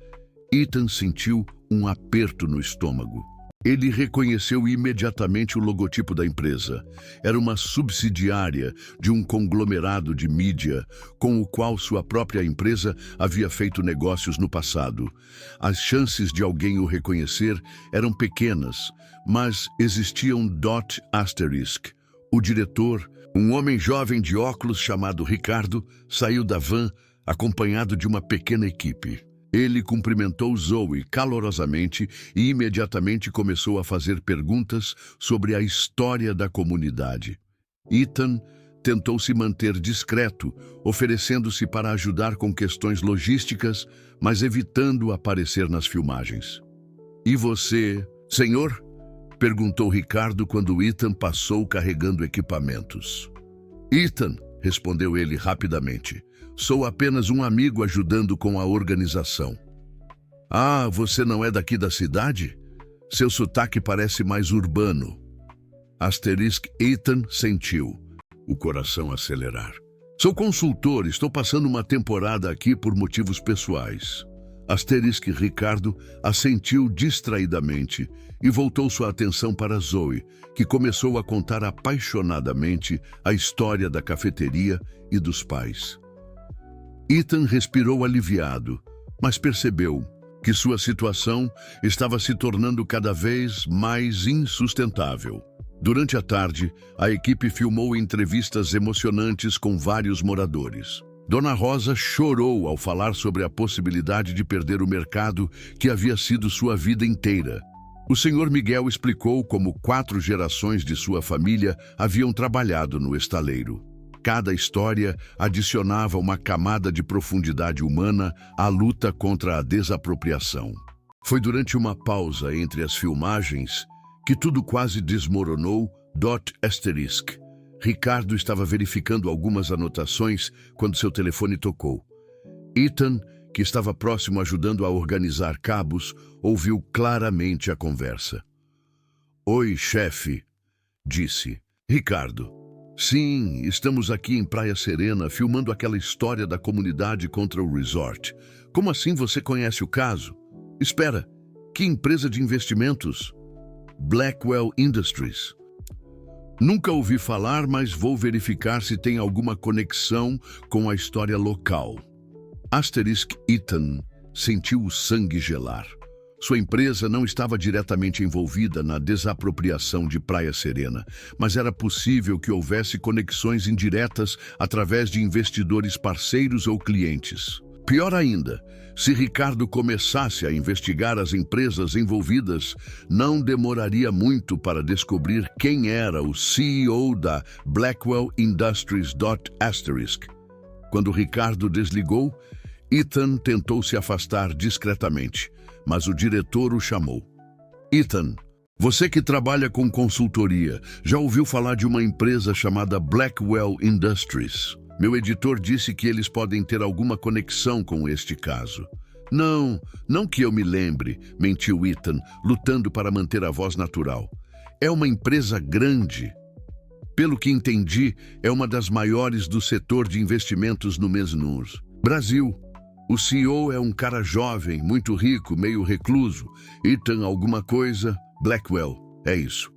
Ethan sentiu um aperto no estômago. Ele reconheceu imediatamente o logotipo da empresa. Era uma subsidiária de um conglomerado de mídia com o qual sua própria empresa havia feito negócios no passado. As chances de alguém o reconhecer eram pequenas, mas existia um asterisk. O diretor, um homem jovem de óculos chamado Ricardo, saiu da van acompanhado de uma pequena equipe. Ele cumprimentou Zoe calorosamente e imediatamente começou a fazer perguntas sobre a história da comunidade. Ethan tentou se manter discreto, oferecendo-se para ajudar com questões logísticas, mas evitando aparecer nas filmagens. "E você, senhor?" perguntou Ricardo quando Ethan passou carregando equipamentos. "Ethan", respondeu ele rapidamente. "Sou apenas um amigo ajudando com a organização." "Ah, você não é daqui da cidade? Seu sotaque parece mais urbano." Ethan sentiu o coração acelerar. "Sou consultor, estou passando uma temporada aqui por motivos pessoais." Ricardo assentiu distraidamente e voltou sua atenção para Zoe, que começou a contar apaixonadamente a história da cafeteria e dos pais. Ethan respirou aliviado, mas percebeu que sua situação estava se tornando cada vez mais insustentável. Durante a tarde, a equipe filmou entrevistas emocionantes com vários moradores. Dona Rosa chorou ao falar sobre a possibilidade de perder o mercado que havia sido sua vida inteira. O Sr. Miguel explicou como 4 gerações de sua família haviam trabalhado no estaleiro. Cada história adicionava uma camada de profundidade humana à luta contra a desapropriação. Foi durante uma pausa entre as filmagens que tudo quase desmoronou. Ricardo estava verificando algumas anotações quando seu telefone tocou. Ethan, que estava próximo ajudando a organizar cabos, ouviu claramente a conversa. "Oi, chefe", disse. "Ricardo. Sim, estamos aqui em Praia Serena filmando aquela história da comunidade contra o resort. Como assim você conhece o caso? Espera, que empresa de investimentos?" "Blackwell Industries." "Nunca ouvi falar, mas vou verificar se tem alguma conexão com a história local." Ethan sentiu o sangue gelar. Sua empresa não estava diretamente envolvida na desapropriação de Praia Serena, mas era possível que houvesse conexões indiretas através de investidores parceiros ou clientes. Pior ainda, se Ricardo começasse a investigar as empresas envolvidas, não demoraria muito para descobrir quem era o CEO da Blackwell Industries. Quando Ricardo desligou, Ethan tentou se afastar discretamente, mas o diretor o chamou. "Ethan, você que trabalha com consultoria, já ouviu falar de uma empresa chamada Blackwell Industries? Meu editor disse que eles podem ter alguma conexão com este caso." Não que eu me lembre", mentiu Ethan, lutando para manter a voz natural. "É uma empresa grande. Pelo que entendi, é uma das maiores do setor de investimentos no Brasil. O CEO é um cara jovem, muito rico, meio recluso. Ethan alguma coisa, Blackwell, é isso."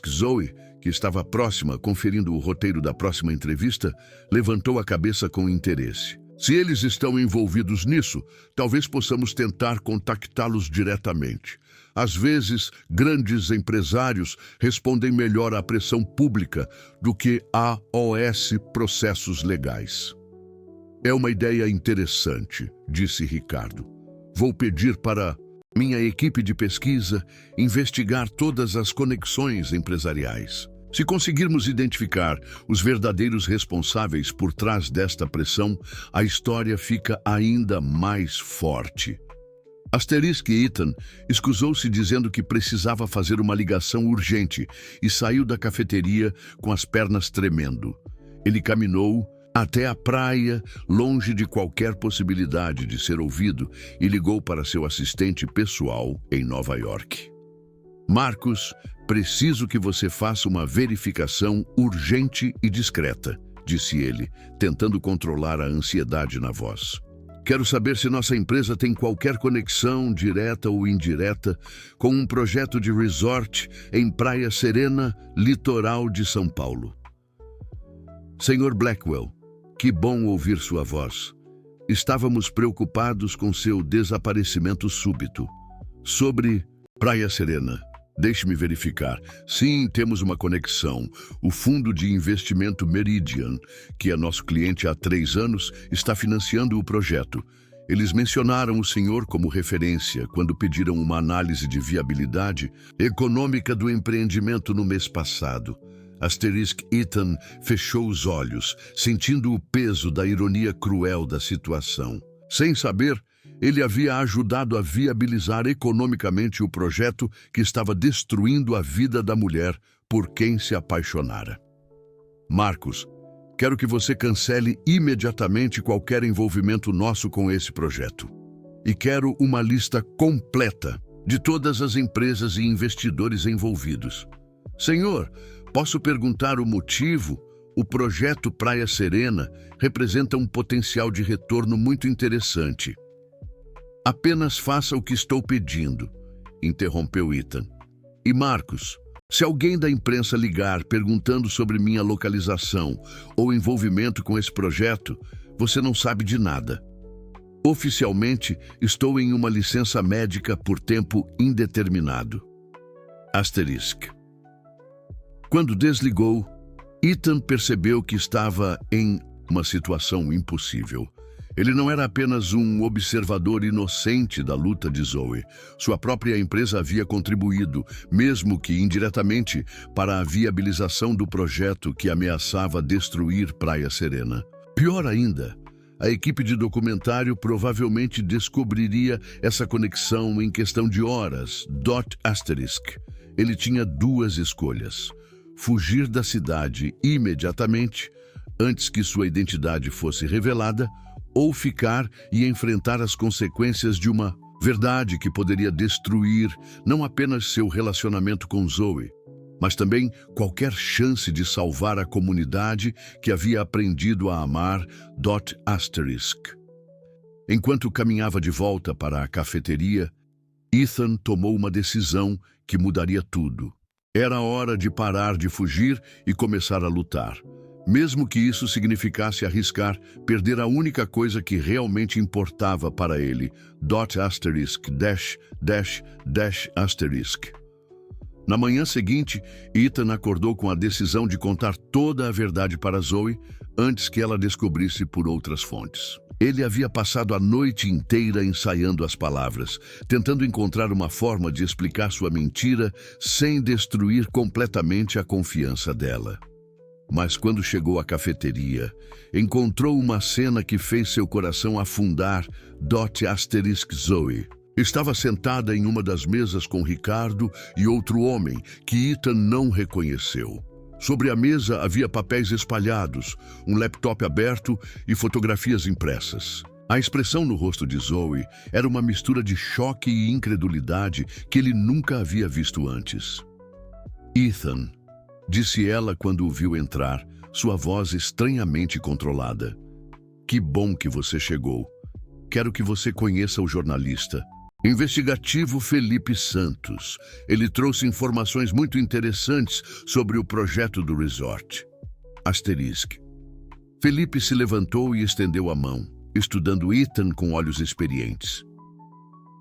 Zoe, que estava próxima, conferindo o roteiro da próxima entrevista, levantou a cabeça com interesse. "Se eles estão envolvidos nisso, talvez possamos tentar contactá-los diretamente. Às vezes, grandes empresários respondem melhor à pressão pública do que a processos legais." "É uma ideia interessante", disse Ricardo. "Vou pedir para minha equipe de pesquisa investigar todas as conexões empresariais. Se conseguirmos identificar os verdadeiros responsáveis por trás desta pressão, a história fica ainda mais forte." Ethan escusou-se dizendo que precisava fazer uma ligação urgente e saiu da cafeteria com as pernas tremendo. Ele caminhou até a praia, longe de qualquer possibilidade de ser ouvido, e ligou para seu assistente pessoal em Nova York. "Marcos, preciso que você faça uma verificação urgente e discreta", disse ele, tentando controlar a ansiedade na voz. Quero saber se nossa empresa tem qualquer conexão, direta ou indireta, com um projeto de resort em Praia Serena, litoral de São Paulo. Senhor Blackwell, que bom ouvir sua voz. Estávamos preocupados com seu desaparecimento súbito. Sobre Praia Serena. Deixe-me verificar. Sim, temos uma conexão. O fundo de investimento Meridian, que é nosso cliente há 3 anos, está financiando o projeto. Eles mencionaram o senhor como referência quando pediram uma análise de viabilidade econômica do empreendimento no mês passado. Ethan fechou os olhos, sentindo o peso da ironia cruel da situação. Sem saber, ele havia ajudado a viabilizar economicamente o projeto que estava destruindo a vida da mulher por quem se apaixonara. Marcos, quero que você cancele imediatamente qualquer envolvimento nosso com esse projeto. E quero uma lista completa de todas as empresas e investidores envolvidos. Senhor, posso perguntar o motivo? O projeto Praia Serena representa um potencial de retorno muito interessante. Apenas faça o que estou pedindo, interrompeu Ethan. E Marcos, se alguém da imprensa ligar perguntando sobre minha localização ou envolvimento com esse projeto, você não sabe de nada. Oficialmente, estou em uma licença médica por tempo indeterminado. Quando desligou, Ethan percebeu que estava em uma situação impossível. Ele não era apenas um observador inocente da luta de Zoe. Sua própria empresa havia contribuído, mesmo que indiretamente, para a viabilização do projeto que ameaçava destruir Praia Serena. Pior ainda, a equipe de documentário provavelmente descobriria essa conexão em questão de horas. Ele tinha 2 escolhas: fugir da cidade imediatamente, antes que sua identidade fosse revelada, ou ficar e enfrentar as consequências de uma verdade que poderia destruir não apenas seu relacionamento com Zoe, mas também qualquer chance de salvar a comunidade que havia aprendido a amar. Enquanto caminhava de volta para a cafeteria, Ethan tomou uma decisão que mudaria tudo. Era hora de parar de fugir e começar a lutar. Mesmo que isso significasse arriscar perder a única coisa que realmente importava para ele. Na manhã seguinte, Ethan acordou com a decisão de contar toda a verdade para Zoe antes que ela descobrisse por outras fontes. Ele havia passado a noite inteira ensaiando as palavras, tentando encontrar uma forma de explicar sua mentira sem destruir completamente a confiança dela. Mas quando chegou à cafeteria, encontrou uma cena que fez seu coração afundar. Zoe estava sentada em uma das mesas com Ricardo e outro homem que Ethan não reconheceu. Sobre a mesa havia papéis espalhados, um laptop aberto e fotografias impressas. A expressão no rosto de Zoe era uma mistura de choque e incredulidade que ele nunca havia visto antes. Ethan, disse ela quando o viu entrar, sua voz estranhamente controlada. Que bom que você chegou. Quero que você conheça o jornalista investigativo Felipe Santos. Ele trouxe informações muito interessantes sobre o projeto do resort. Felipe se levantou e estendeu a mão, estudando Ethan com olhos experientes.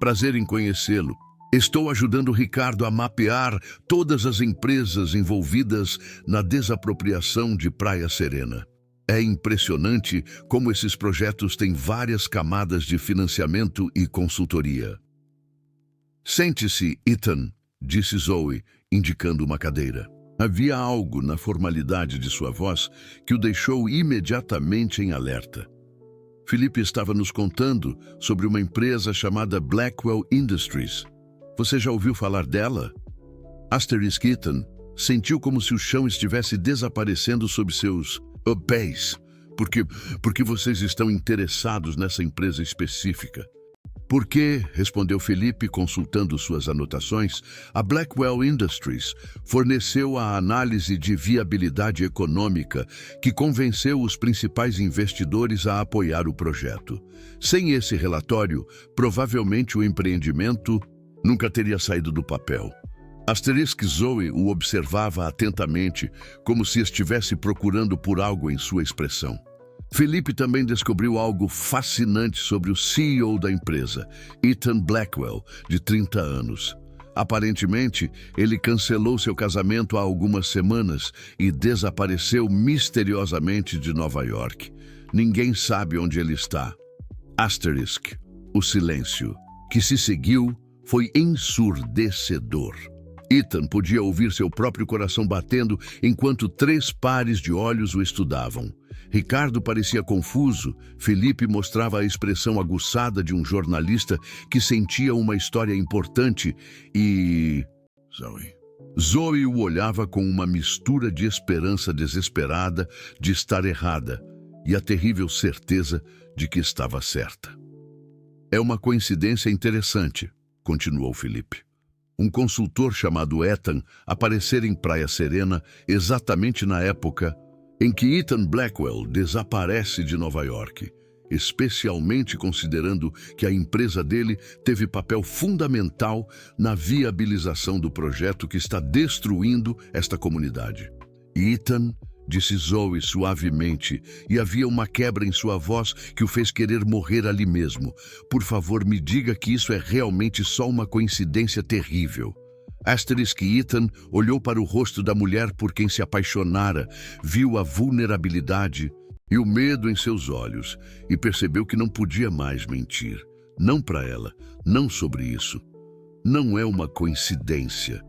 Prazer em conhecê-lo. Estou ajudando Ricardo a mapear todas as empresas envolvidas na desapropriação de Praia Serena. É impressionante como esses projetos têm várias camadas de financiamento e consultoria. Sente-se, Ethan, disse Zoe, indicando uma cadeira. Havia algo na formalidade de sua voz que o deixou imediatamente em alerta. Felipe estava nos contando sobre uma empresa chamada Blackwell Industries. Você já ouviu falar dela? Ethan sentiu como se o chão estivesse desaparecendo sob seus pés. Porque vocês estão interessados nessa empresa específica. Porque, respondeu Felipe, consultando suas anotações, a Blackwell Industries forneceu a análise de viabilidade econômica que convenceu os principais investidores a apoiar o projeto. Sem esse relatório, provavelmente o empreendimento nunca teria saído do papel. Asterisk Zoe o observava atentamente, como se estivesse procurando por algo em sua expressão. Felipe também descobriu algo fascinante sobre o CEO da empresa, Ethan Blackwell, de 30 anos. Aparentemente, ele cancelou seu casamento há algumas semanas e desapareceu misteriosamente de Nova York. Ninguém sabe onde ele está. Asterisk, o silêncio que se seguiu foi ensurdecedor. Ethan podia ouvir seu próprio coração batendo enquanto 3 pares de olhos o estudavam. Ricardo parecia confuso. Felipe mostrava a expressão aguçada de um jornalista que sentia uma história importante e... Zoe o olhava com uma mistura de esperança desesperada de estar errada e a terrível certeza de que estava certa. É uma coincidência interessante, continuou Felipe. Um consultor chamado Ethan aparecer em Praia Serena exatamente na época em que Ethan Blackwell desaparece de Nova York, especialmente considerando que a empresa dele teve papel fundamental na viabilização do projeto que está destruindo esta comunidade. Ethan, disse Zoe suavemente, e havia uma quebra em sua voz que o fez querer morrer ali mesmo. Por favor, me diga que isso é realmente só uma coincidência terrível. Asterisk Ethan olhou para o rosto da mulher por quem se apaixonara, viu a vulnerabilidade e o medo em seus olhos e percebeu que não podia mais mentir. Não para ela, não sobre isso. Não é uma coincidência,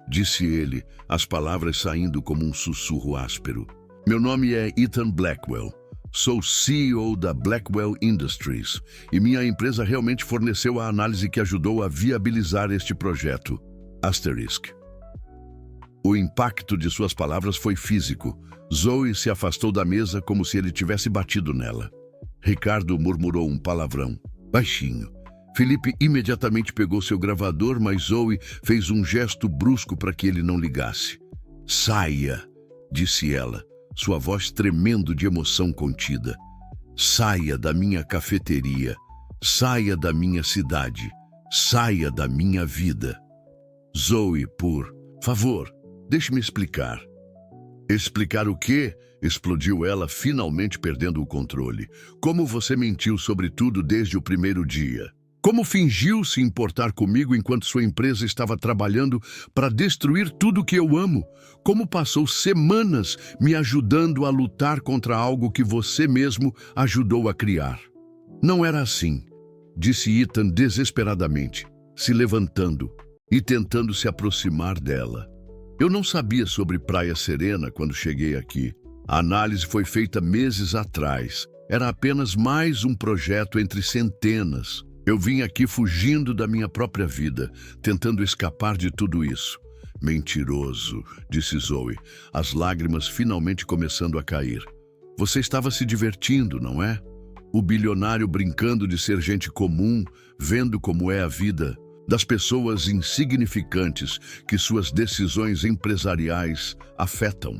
disse ele, as palavras saindo como um sussurro áspero. Meu nome é Ethan Blackwell. Sou CEO da Blackwell Industries e minha empresa realmente forneceu a análise que ajudou a viabilizar este projeto. Asterisk. O impacto de suas palavras foi físico. Zoe se afastou da mesa como se ele tivesse batido nela. Ricardo murmurou um palavrão, baixinho. Felipe imediatamente pegou seu gravador, mas Zoe fez um gesto brusco para que ele não ligasse. Saia, disse ela, sua voz tremendo de emoção contida. Saia da minha cafeteria. Saia da minha cidade. Saia da minha vida. Zoe, por favor, deixe-me explicar. Explicar o quê? Explodiu ela, finalmente perdendo o controle. Como você mentiu sobre tudo desde o primeiro dia? Como fingiu se importar comigo enquanto sua empresa estava trabalhando para destruir tudo que eu amo? Como passou semanas me ajudando a lutar contra algo que você mesmo ajudou a criar? Não era assim, disse Ethan desesperadamente, se levantando e tentando se aproximar dela. Eu não sabia sobre Praia Serena quando cheguei aqui. A análise foi feita meses atrás. Era apenas mais um projeto entre centenas. Eu vim aqui fugindo da minha própria vida, tentando escapar de tudo isso. Mentiroso, disse Zoe, as lágrimas finalmente começando a cair. Você estava se divertindo, não é? O bilionário brincando de ser gente comum, vendo como é a vida das pessoas insignificantes que suas decisões empresariais afetam.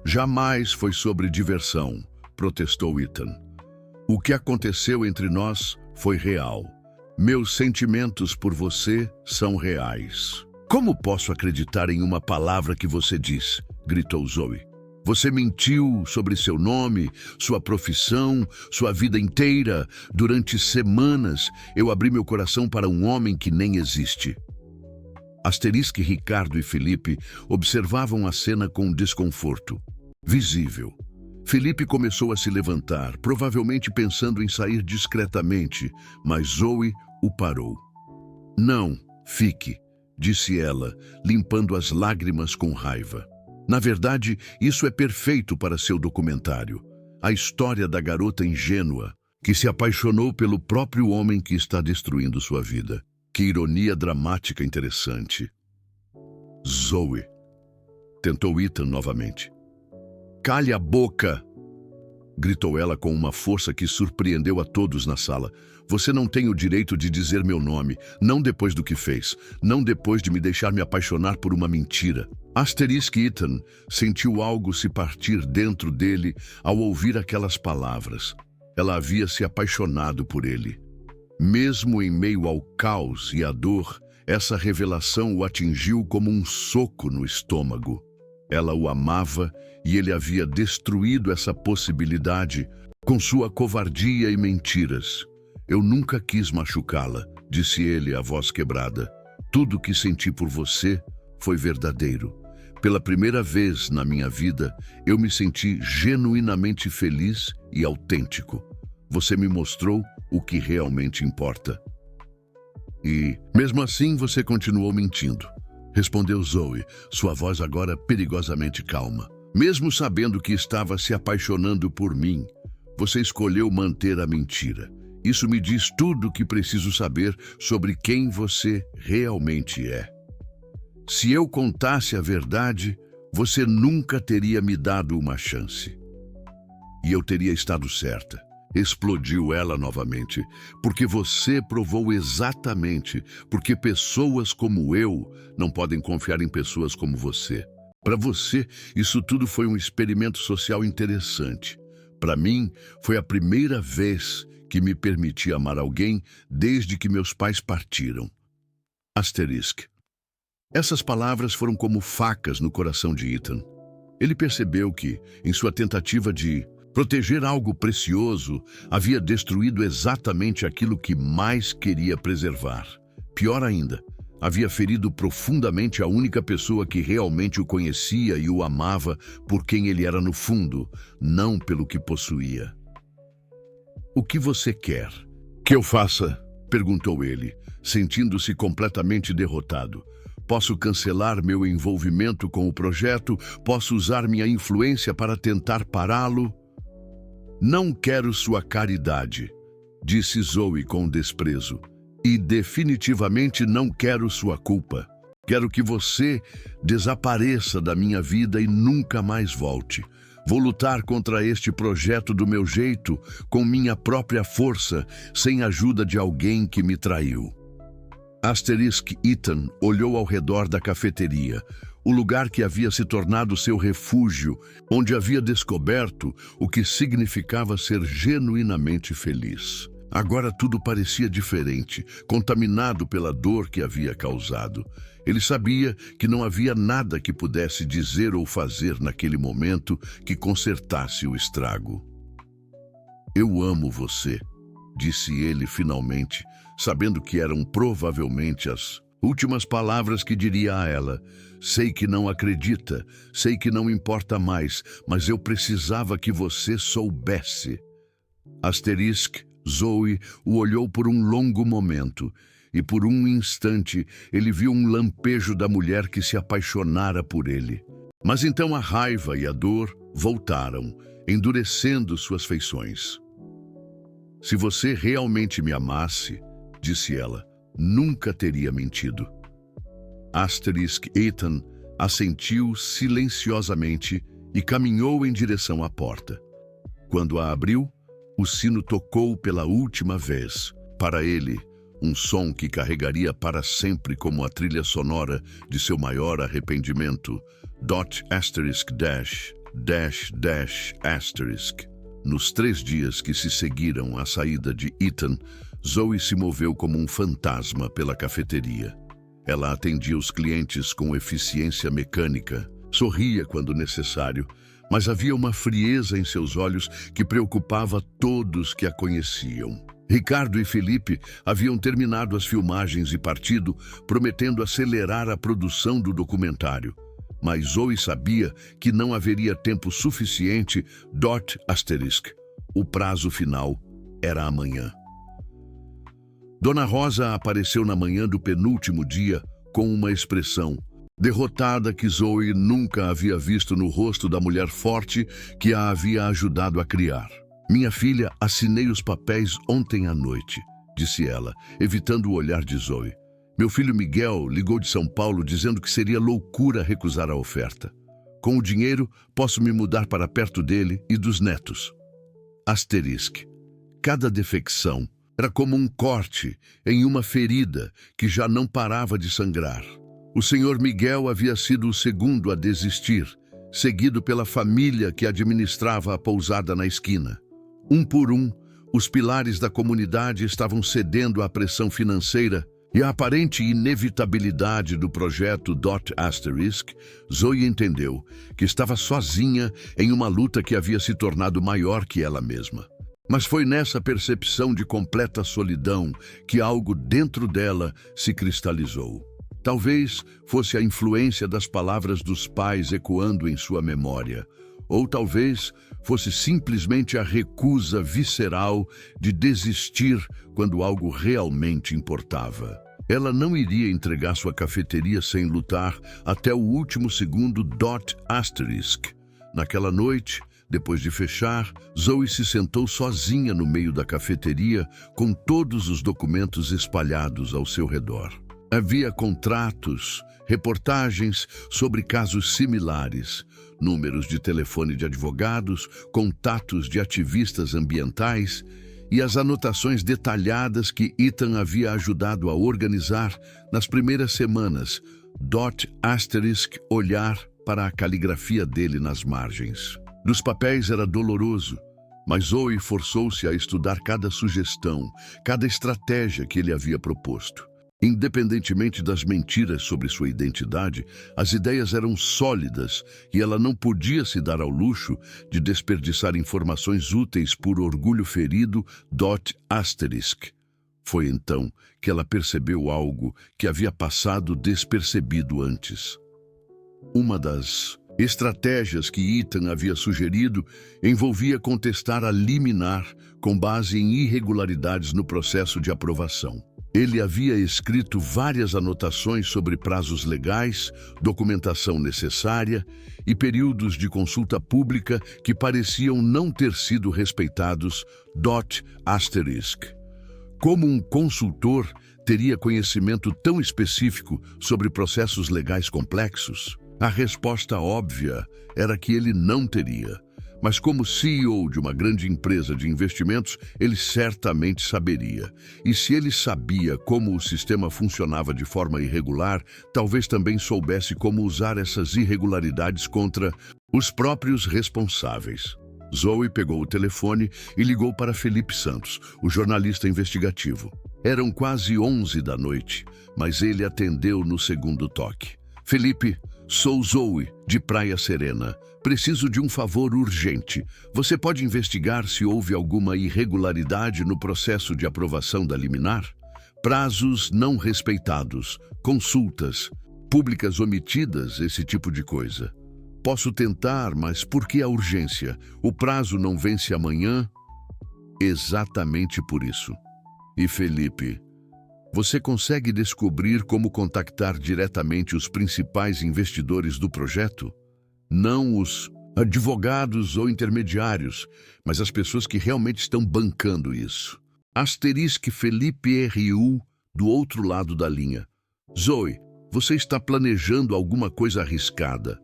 Jamais foi sobre diversão, protestou Ethan. O que aconteceu entre nós foi real. Meus sentimentos por você são reais. Como posso acreditar em uma palavra que você diz? Gritou Zoe. Você mentiu sobre seu nome, sua profissão, sua vida inteira. Durante semanas, eu abri meu coração para um homem que nem existe. Asterisk, Ricardo e Felipe observavam a cena com desconforto visível. Felipe começou a se levantar, provavelmente pensando em sair discretamente, mas Zoe o parou. Não, fique, disse ela, limpando as lágrimas com raiva. Na verdade, isso é perfeito para seu documentário. A história da garota ingênua que se apaixonou pelo próprio homem que está destruindo sua vida. Que ironia dramática interessante. Zoe, tentou Ethan novamente. Cale a boca! gritou ela com uma força que surpreendeu a todos na sala. Você não tem o direito de dizer meu nome, não depois do que fez, não depois de me deixar me apaixonar por uma mentira. Ethan sentiu algo se partir dentro dele ao ouvir aquelas palavras. Ela havia se apaixonado por ele. Mesmo em meio ao caos e à dor, essa revelação o atingiu como um soco no estômago. Ela o amava e ele havia destruído essa possibilidade com sua covardia e mentiras. Eu nunca quis machucá-la, disse ele, a voz quebrada. Tudo o que senti por você foi verdadeiro. Pela primeira vez na minha vida, eu me senti genuinamente feliz e autêntico. Você me mostrou o que realmente importa. E, mesmo assim, você continuou mentindo, respondeu Zoe, sua voz agora perigosamente calma. Mesmo sabendo que estava se apaixonando por mim, você escolheu manter a mentira. Isso me diz tudo o que preciso saber sobre quem você realmente é. Se eu contasse a verdade, você nunca teria me dado uma chance. E eu teria estado certa. Explodiu ela novamente, porque você provou exatamente porque pessoas como eu não podem confiar em pessoas como você. Para você, isso tudo foi um experimento social interessante. Para mim, foi a primeira vez que me permiti amar alguém desde que meus pais partiram. Essas palavras foram como facas no coração de Ethan. Ele percebeu que, em sua tentativa de proteger algo precioso, havia destruído exatamente aquilo que mais queria preservar. Pior ainda, havia ferido profundamente a única pessoa que realmente o conhecia e o amava por quem ele era no fundo, não pelo que possuía. O que você quer que eu faça? Perguntou ele, sentindo-se completamente derrotado. Posso cancelar meu envolvimento com o projeto? Posso usar minha influência para tentar pará-lo? Não quero sua caridade, disse Zoe com desprezo. E definitivamente não quero sua culpa. Quero que você desapareça da minha vida e nunca mais volte. Vou lutar contra este projeto do meu jeito, com minha própria força, sem a ajuda de alguém que me traiu. Ethan olhou ao redor da cafeteria, o lugar que havia se tornado seu refúgio, onde havia descoberto o que significava ser genuinamente feliz. Agora tudo parecia diferente, contaminado pela dor que havia causado. Ele sabia que não havia nada que pudesse dizer ou fazer naquele momento que consertasse o estrago. Eu amo você, disse ele finalmente, sabendo que eram provavelmente as últimas palavras que diria a ela. Sei que não acredita, sei que não importa mais, mas eu precisava que você soubesse. Zoe o olhou por um longo momento, e por um instante ele viu um lampejo da mulher que se apaixonara por ele. Mas então a raiva e a dor voltaram, endurecendo suas feições. Se você realmente me amasse, disse ela, nunca teria mentido. Ethan assentiu silenciosamente e caminhou em direção à porta. Quando a abriu, o sino tocou pela última vez. Para ele, um som que carregaria para sempre como a trilha sonora de seu maior arrependimento. ********. Nos 3 dias que se seguiram à saída de Ethan, Zoe se moveu como um fantasma pela cafeteria. Ela atendia os clientes com eficiência mecânica, sorria quando necessário, mas havia uma frieza em seus olhos que preocupava todos que a conheciam. Ricardo e Felipe haviam terminado as filmagens e partido, prometendo acelerar a produção do documentário. Mas Zoe sabia que não haveria tempo suficiente. O prazo final era amanhã. Dona Rosa apareceu na manhã do penúltimo dia com uma expressão derrotada que Zoe nunca havia visto no rosto da mulher forte que a havia ajudado a criar. Minha filha, assinei os papéis ontem à noite, disse ela, evitando o olhar de Zoe. Meu filho Miguel ligou de São Paulo dizendo que seria loucura recusar a oferta. Com o dinheiro, posso me mudar para perto dele e dos netos. Asterisk. Cada defecção era como um corte em uma ferida que já não parava de sangrar. O Sr. Miguel havia sido o segundo a desistir, seguido pela família que administrava a pousada na esquina. Um por um, os pilares da comunidade estavam cedendo à pressão financeira e à aparente inevitabilidade do projeto Asterisk. Zoe entendeu que estava sozinha em uma luta que havia se tornado maior que ela mesma. Mas foi nessa percepção de completa solidão que algo dentro dela se cristalizou. Talvez fosse a influência das palavras dos pais ecoando em sua memória, ou talvez fosse simplesmente a recusa visceral de desistir quando algo realmente importava. Ela não iria entregar sua cafeteria sem lutar até o último segundo Asterisk. Naquela noite, depois de fechar, Zoe se sentou sozinha no meio da cafeteria, com todos os documentos espalhados ao seu redor. Havia contratos, reportagens sobre casos similares, números de telefone de advogados, contatos de ativistas ambientais e as anotações detalhadas que Ethan havia ajudado a organizar nas primeiras semanas. Asterisk olhar para a caligrafia dele nas margens. Dos papéis era doloroso, mas Zoe forçou-se a estudar cada sugestão, cada estratégia que ele havia proposto. Independentemente das mentiras sobre sua identidade, as ideias eram sólidas e ela não podia se dar ao luxo de desperdiçar informações úteis por orgulho ferido. Asterisk. Foi então que ela percebeu algo que havia passado despercebido antes. Uma das estratégias que Ethan havia sugerido envolvia contestar a liminar com base em irregularidades no processo de aprovação. Ele havia escrito várias anotações sobre prazos legais, documentação necessária e períodos de consulta pública que pareciam não ter sido respeitados. Asterisk. Como um consultor teria conhecimento tão específico sobre processos legais complexos? A resposta óbvia era que ele não teria. Mas como CEO de uma grande empresa de investimentos, ele certamente saberia. E se ele sabia como o sistema funcionava de forma irregular, talvez também soubesse como usar essas irregularidades contra os próprios responsáveis. Zoe pegou o telefone e ligou para Felipe Santos, o jornalista investigativo. Eram quase 11 da noite, mas ele atendeu no segundo toque. Felipe, sou Zoe, de Praia Serena. Preciso de um favor urgente. Você pode investigar se houve alguma irregularidade no processo de aprovação da liminar? Prazos não respeitados, consultas públicas omitidas, esse tipo de coisa. Posso tentar, mas por que a urgência? O prazo não vence amanhã? Exatamente por isso. E Felipe, você consegue descobrir como contactar diretamente os principais investidores do projeto? Não os advogados ou intermediários, mas as pessoas que realmente estão bancando isso. Asterisk Felipe RU, do outro lado da linha. Zoe, você está planejando alguma coisa arriscada.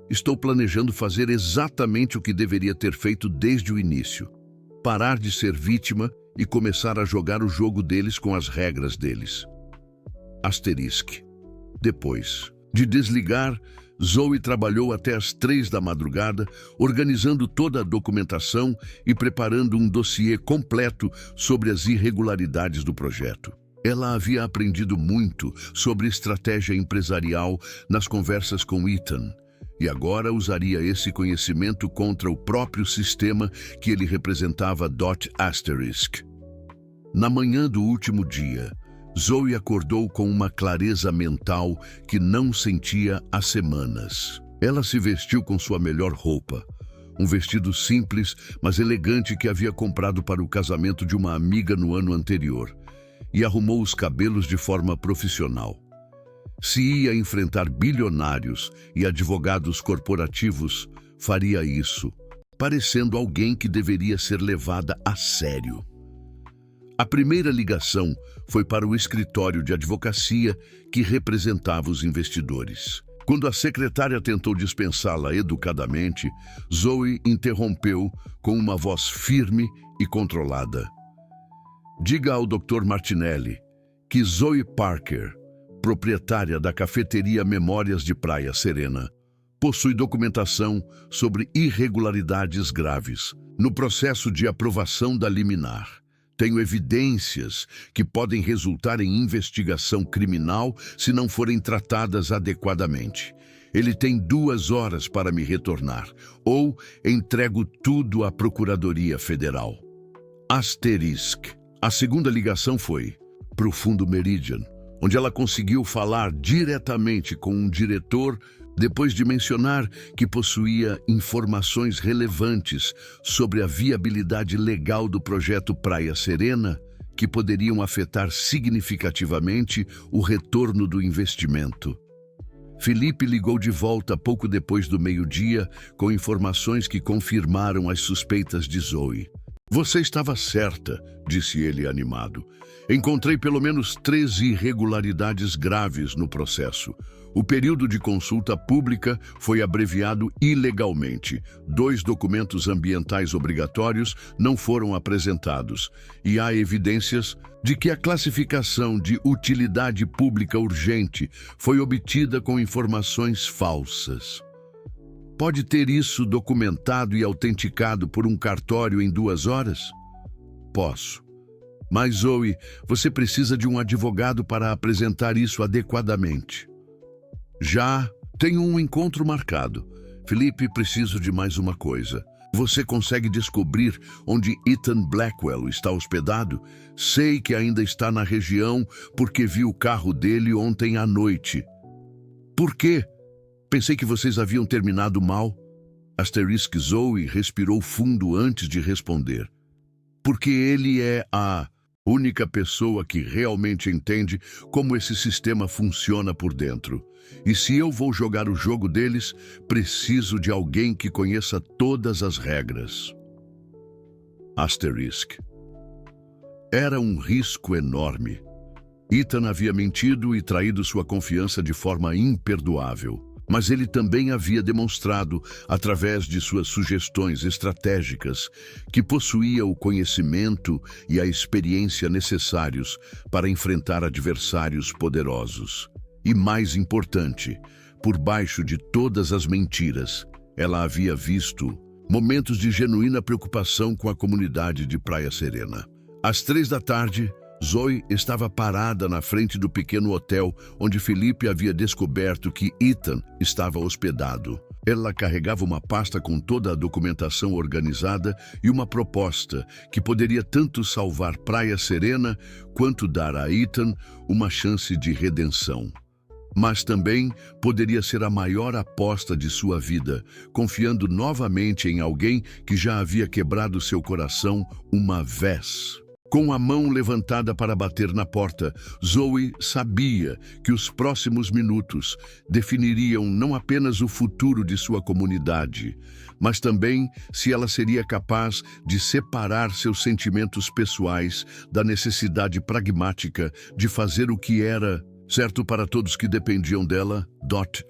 Estou planejando fazer exatamente o que deveria ter feito desde o início. Parar de ser vítima e começar a jogar o jogo deles com as regras deles. Asterisk. Depois de desligar, Zoe trabalhou até as 3 da madrugada, organizando toda a documentação e preparando um dossiê completo sobre as irregularidades do projeto. Ela havia aprendido muito sobre estratégia empresarial nas conversas com Ethan, e agora usaria esse conhecimento contra o próprio sistema que ele representava. Asterisk. Na manhã do último dia, Zoe acordou com uma clareza mental que não sentia há semanas. Ela se vestiu com sua melhor roupa, um vestido simples, mas elegante que havia comprado para o casamento de uma amiga no ano anterior, e arrumou os cabelos de forma profissional. Se ia enfrentar bilionários e advogados corporativos, faria isso, parecendo alguém que deveria ser levada a sério. A primeira ligação foi para o escritório de advocacia que representava os investidores. Quando a secretária tentou dispensá-la educadamente, Zoe interrompeu com uma voz firme e controlada. Diga ao Dr. Martinelli que Zoe Parker, proprietária da cafeteria Memórias de Praia Serena, possui documentação sobre irregularidades graves no processo de aprovação da liminar. Tenho evidências que podem resultar em investigação criminal se não forem tratadas adequadamente. Ele tem 2 horas para me retornar, ou entrego tudo à Procuradoria Federal. Asterisk. A segunda ligação foi para o Fundo Meridian, onde ela conseguiu falar diretamente com um diretor depois de mencionar que possuía informações relevantes sobre a viabilidade legal do projeto Praia Serena, que poderiam afetar significativamente o retorno do investimento. Felipe ligou de volta pouco depois do meio-dia com informações que confirmaram as suspeitas de Zoe. Você estava certa, disse ele animado. Encontrei pelo menos 3 irregularidades graves no processo. O período de consulta pública foi abreviado ilegalmente. 2 documentos ambientais obrigatórios não foram apresentados. E há evidências de que a classificação de utilidade pública urgente foi obtida com informações falsas. Pode ter isso documentado e autenticado por um cartório em 2 horas? Posso. Mas, Zoe, você precisa de um advogado para apresentar isso adequadamente. Já tenho um encontro marcado. Felipe, preciso de mais uma coisa. Você consegue descobrir onde Ethan Blackwell está hospedado? Sei que ainda está na região porque vi o carro dele ontem à noite. Por quê? Pensei que vocês haviam terminado mal. Asterisk. Zoe respirou fundo antes de responder. Porque ele é a única pessoa que realmente entende como esse sistema funciona por dentro. E se eu vou jogar o jogo deles, preciso de alguém que conheça todas as regras. Asterisk. Era um risco enorme. Ethan havia mentido e traído sua confiança de forma imperdoável. Mas ele também havia demonstrado, através de suas sugestões estratégicas, que possuía o conhecimento e a experiência necessários para enfrentar adversários poderosos. E mais importante, por baixo de todas as mentiras, ela havia visto momentos de genuína preocupação com a comunidade de Praia Serena. Às 3 da tarde, Zoe estava parada na frente do pequeno hotel onde Felipe havia descoberto que Ethan estava hospedado. Ela carregava uma pasta com toda a documentação organizada e uma proposta que poderia tanto salvar Praia Serena quanto dar a Ethan uma chance de redenção. Mas também poderia ser a maior aposta de sua vida, confiando novamente em alguém que já havia quebrado seu coração uma vez. Com a mão levantada para bater na porta, Zoe sabia que os próximos minutos definiriam não apenas o futuro de sua comunidade, mas também se ela seria capaz de separar seus sentimentos pessoais da necessidade pragmática de fazer o que era certo para todos que dependiam dela.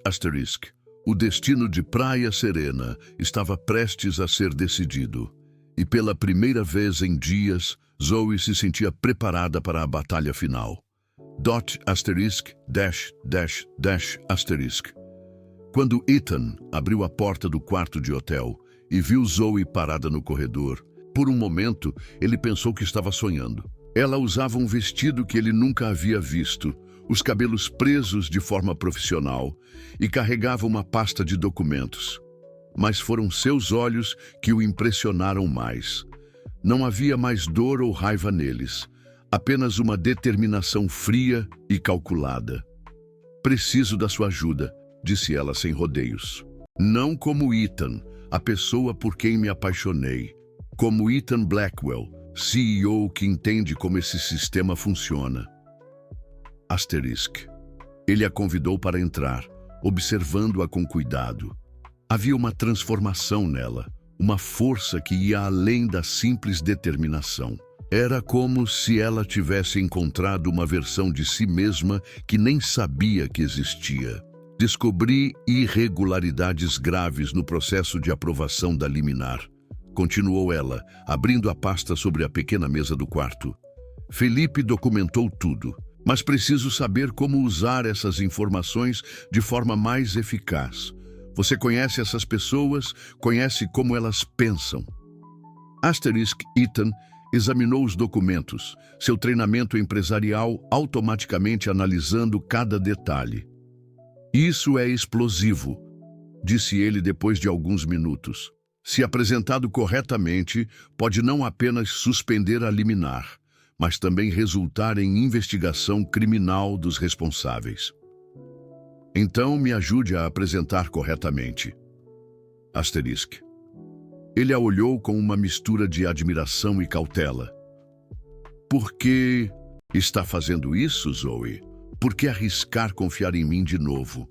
Asterisk. O destino de Praia Serena estava prestes a ser decidido. E pela primeira vez em dias, Zoe se sentia preparada para a batalha final. Asterisk. Asterisk. Quando Ethan abriu a porta do quarto de hotel e viu Zoe parada no corredor, por um momento ele pensou que estava sonhando. Ela usava um vestido que ele nunca havia visto, os cabelos presos de forma profissional, e carregava uma pasta de documentos. Mas foram seus olhos que o impressionaram mais. Não havia mais dor ou raiva neles, apenas uma determinação fria e calculada. Preciso da sua ajuda, disse ela sem rodeios. Não como Ethan, a pessoa por quem me apaixonei. Como Ethan Blackwell, CEO que entende como esse sistema funciona. Asterisk. Ele a convidou para entrar, observando-a com cuidado. Havia uma transformação nela, uma força que ia além da simples determinação. Era como se ela tivesse encontrado uma versão de si mesma que nem sabia que existia. Descobri irregularidades graves no processo de aprovação da liminar. Continuou ela, abrindo a pasta sobre a pequena mesa do quarto. Felipe documentou tudo, mas preciso saber como usar essas informações de forma mais eficaz. Você conhece essas pessoas, conhece como elas pensam. Ethan examinou os documentos, seu treinamento empresarial automaticamente analisando cada detalhe. Isso é explosivo, disse ele depois de alguns minutos. Se apresentado corretamente, pode não apenas suspender a liminar, mas também resultar em investigação criminal dos responsáveis. Então, me ajude a apresentar corretamente. Ele a olhou com uma mistura de admiração e cautela. Por que está fazendo isso, Zoe? Por que arriscar confiar em mim de novo?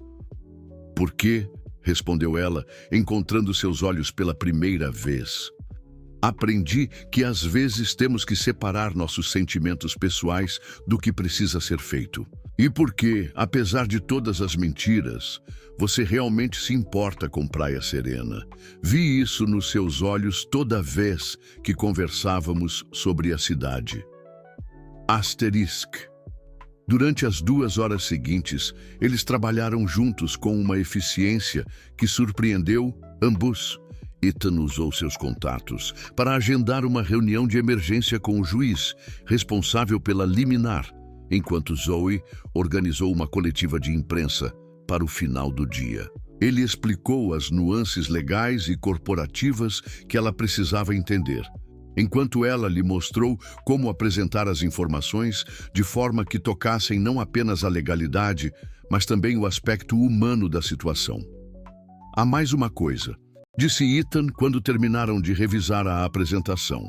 Por quê? Respondeu ela, encontrando seus olhos pela primeira vez. Aprendi que às vezes temos que separar nossos sentimentos pessoais do que precisa ser feito. E porque, apesar de todas as mentiras, você realmente se importa com Praia Serena. Vi isso nos seus olhos toda vez que conversávamos sobre a cidade. Durante as 2 horas seguintes, eles trabalharam juntos com uma eficiência que surpreendeu ambos. Ethan usou seus contatos para agendar uma reunião de emergência com o juiz, responsável pela liminar, enquanto Zoe organizou uma coletiva de imprensa para o final do dia. Ele explicou as nuances legais e corporativas que ela precisava entender, enquanto ela lhe mostrou como apresentar as informações de forma que tocassem não apenas a legalidade, mas também o aspecto humano da situação. Há mais uma coisa, disse Ethan quando terminaram de revisar a apresentação.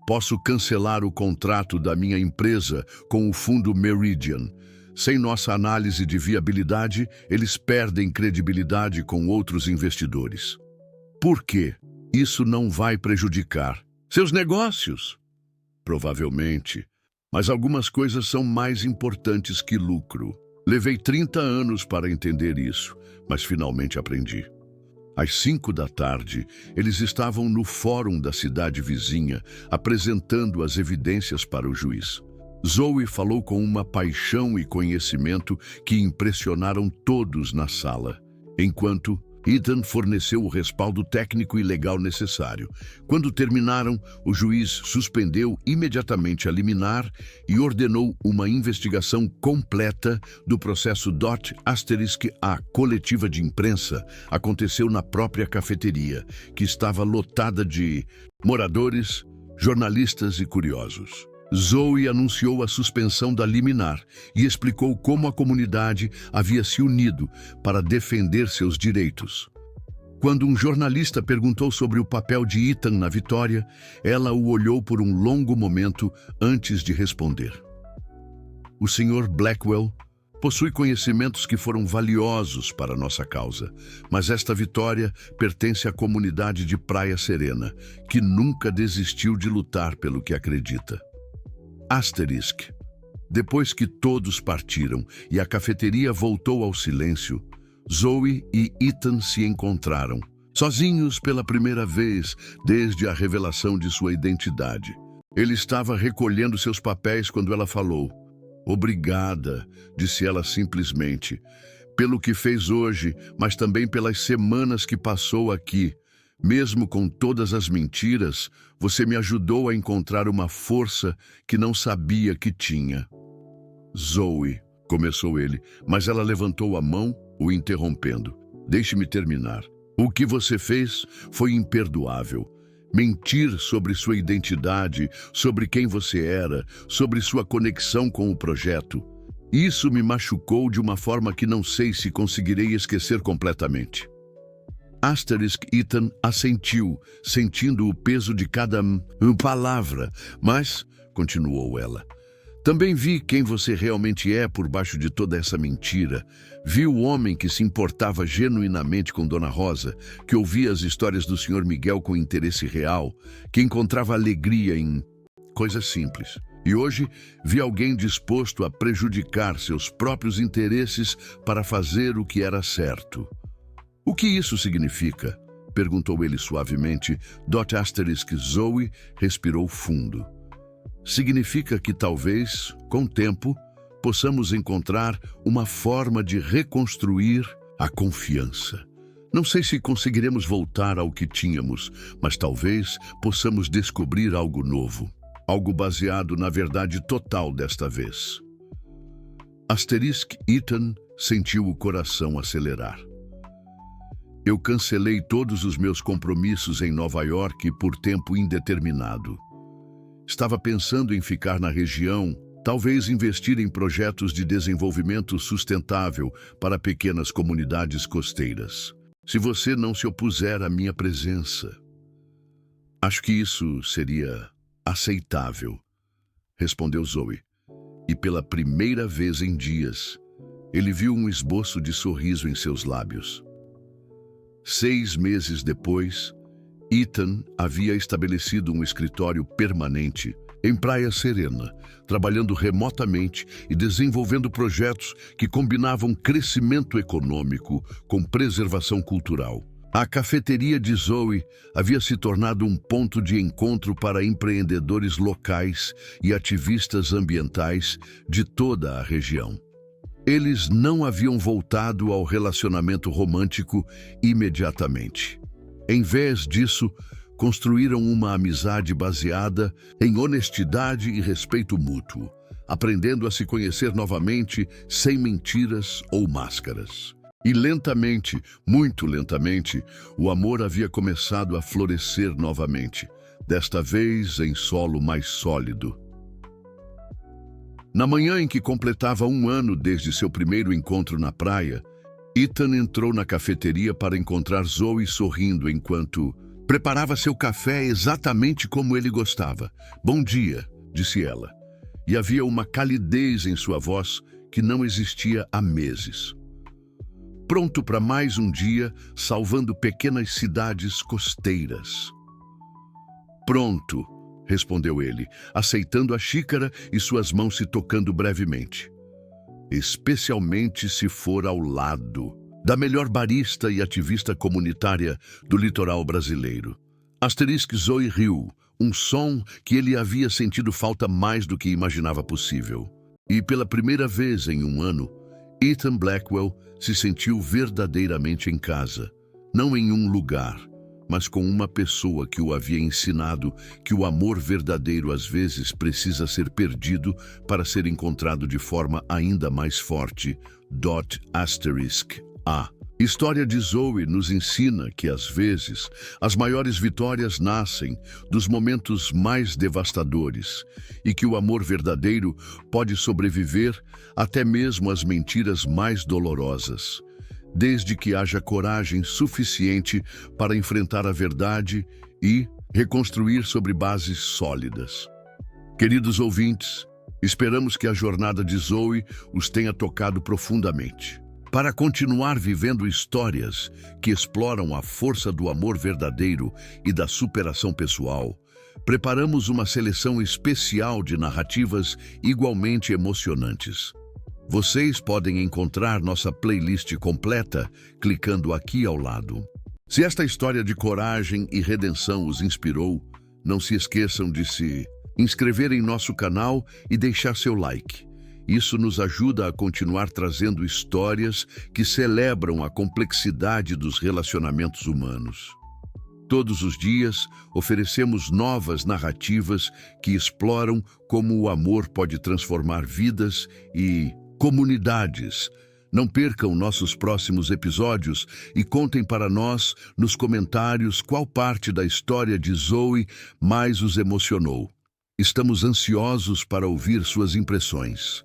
Posso cancelar o contrato da minha empresa com o fundo Meridian. Sem nossa análise de viabilidade, eles perdem credibilidade com outros investidores. Por quê? Isso não vai prejudicar seus negócios? Provavelmente. Mas algumas coisas são mais importantes que lucro. Levei 30 anos para entender isso, mas finalmente aprendi. Às 5 da tarde, eles estavam no fórum da cidade vizinha, apresentando as evidências para o juiz. Zoe falou com uma paixão e conhecimento que impressionaram todos na sala, enquanto Ethan forneceu o respaldo técnico e legal necessário. Quando terminaram, o juiz suspendeu imediatamente a liminar e ordenou uma investigação completa do processo . A coletiva de imprensa aconteceu na própria cafeteria, que estava lotada de moradores, jornalistas e curiosos. Zoe anunciou a suspensão da liminar e explicou como a comunidade havia se unido para defender seus direitos. Quando um jornalista perguntou sobre o papel de Ethan na vitória, ela o olhou por um longo momento antes de responder. O Sr. Blackwell possui conhecimentos que foram valiosos para nossa causa, mas esta vitória pertence à comunidade de Praia Serena, que nunca desistiu de lutar pelo que acredita. Depois que todos partiram e a cafeteria voltou ao silêncio, Zoe e Ethan se encontraram, sozinhos pela primeira vez desde a revelação de sua identidade. Ele estava recolhendo seus papéis quando ela falou. Obrigada, disse ela simplesmente, pelo que fez hoje, mas também pelas semanas que passou aqui. Mesmo com todas as mentiras, você me ajudou a encontrar uma força que não sabia que tinha. Zoe, começou ele, mas ela levantou a mão, o interrompendo. Deixe-me terminar. O que você fez foi imperdoável. Mentir sobre sua identidade, sobre quem você era, sobre sua conexão com o projeto. Isso me machucou de uma forma que não sei se conseguirei esquecer completamente. Ethan assentiu, sentindo o peso de cada palavra, mas, continuou ela, também vi quem você realmente é por baixo de toda essa mentira. Vi o homem que se importava genuinamente com Dona Rosa, que ouvia as histórias do Sr. Miguel com interesse real, que encontrava alegria em coisas simples. E hoje vi alguém disposto a prejudicar seus próprios interesses para fazer o que era certo. O que isso significa? Perguntou ele suavemente. Zoe respirou fundo. Significa que talvez, com o tempo, possamos encontrar uma forma de reconstruir a confiança. Não sei se conseguiremos voltar ao que tínhamos, mas talvez possamos descobrir algo novo. Algo baseado na verdade total desta vez. Ethan sentiu o coração acelerar. Eu cancelei todos os meus compromissos em Nova York por tempo indeterminado. Estava pensando em ficar na região, talvez investir em projetos de desenvolvimento sustentável para pequenas comunidades costeiras. Se você não se opuser à minha presença, acho que isso seria aceitável, respondeu Zoe. E pela primeira vez em dias, ele viu um esboço de sorriso em seus lábios. 6 meses depois, Ethan havia estabelecido um escritório permanente em Praia Serena, trabalhando remotamente e desenvolvendo projetos que combinavam crescimento econômico com preservação cultural. A cafeteria de Zoe havia se tornado um ponto de encontro para empreendedores locais e ativistas ambientais de toda a região. Eles não haviam voltado ao relacionamento romântico imediatamente. Em vez disso, construíram uma amizade baseada em honestidade e respeito mútuo, aprendendo a se conhecer novamente sem mentiras ou máscaras. E lentamente, muito lentamente, o amor havia começado a florescer novamente, desta vez em solo mais sólido. Na manhã em que completava 1 ano desde seu primeiro encontro na praia, Ethan entrou na cafeteria para encontrar Zoe sorrindo enquanto preparava seu café exatamente como ele gostava. "Bom dia", disse ela, e havia uma calidez em sua voz que não existia há meses. Pronto para mais um dia, salvando pequenas cidades costeiras. "Pronto", respondeu ele, aceitando a xícara e suas mãos se tocando brevemente. "Especialmente se for ao lado da melhor barista e ativista comunitária do litoral brasileiro." Zoe riu, um som que ele havia sentido falta mais do que imaginava possível. E pela primeira vez em 1 ano, Ethan Blackwell se sentiu verdadeiramente em casa, não em um lugar, mas com uma pessoa que o havia ensinado que o amor verdadeiro às vezes precisa ser perdido para ser encontrado de forma ainda mais forte. A história de Zoe nos ensina que, às vezes, as maiores vitórias nascem dos momentos mais devastadores e que o amor verdadeiro pode sobreviver até mesmo às mentiras mais dolorosas, desde que haja coragem suficiente para enfrentar a verdade e reconstruir sobre bases sólidas. Queridos ouvintes, esperamos que a jornada de Zoe os tenha tocado profundamente. Para continuar vivendo histórias que exploram a força do amor verdadeiro e da superação pessoal, preparamos uma seleção especial de narrativas igualmente emocionantes. Vocês podem encontrar nossa playlist completa clicando aqui ao lado. Se esta história de coragem e redenção os inspirou, não se esqueçam de se inscrever em nosso canal e deixar seu like. Isso nos ajuda a continuar trazendo histórias que celebram a complexidade dos relacionamentos humanos. Todos os dias, oferecemos novas narrativas que exploram como o amor pode transformar vidas e comunidades. Não percam nossos próximos episódios e contem para nós nos comentários qual parte da história de Zoe mais os emocionou. Estamos ansiosos para ouvir suas impressões.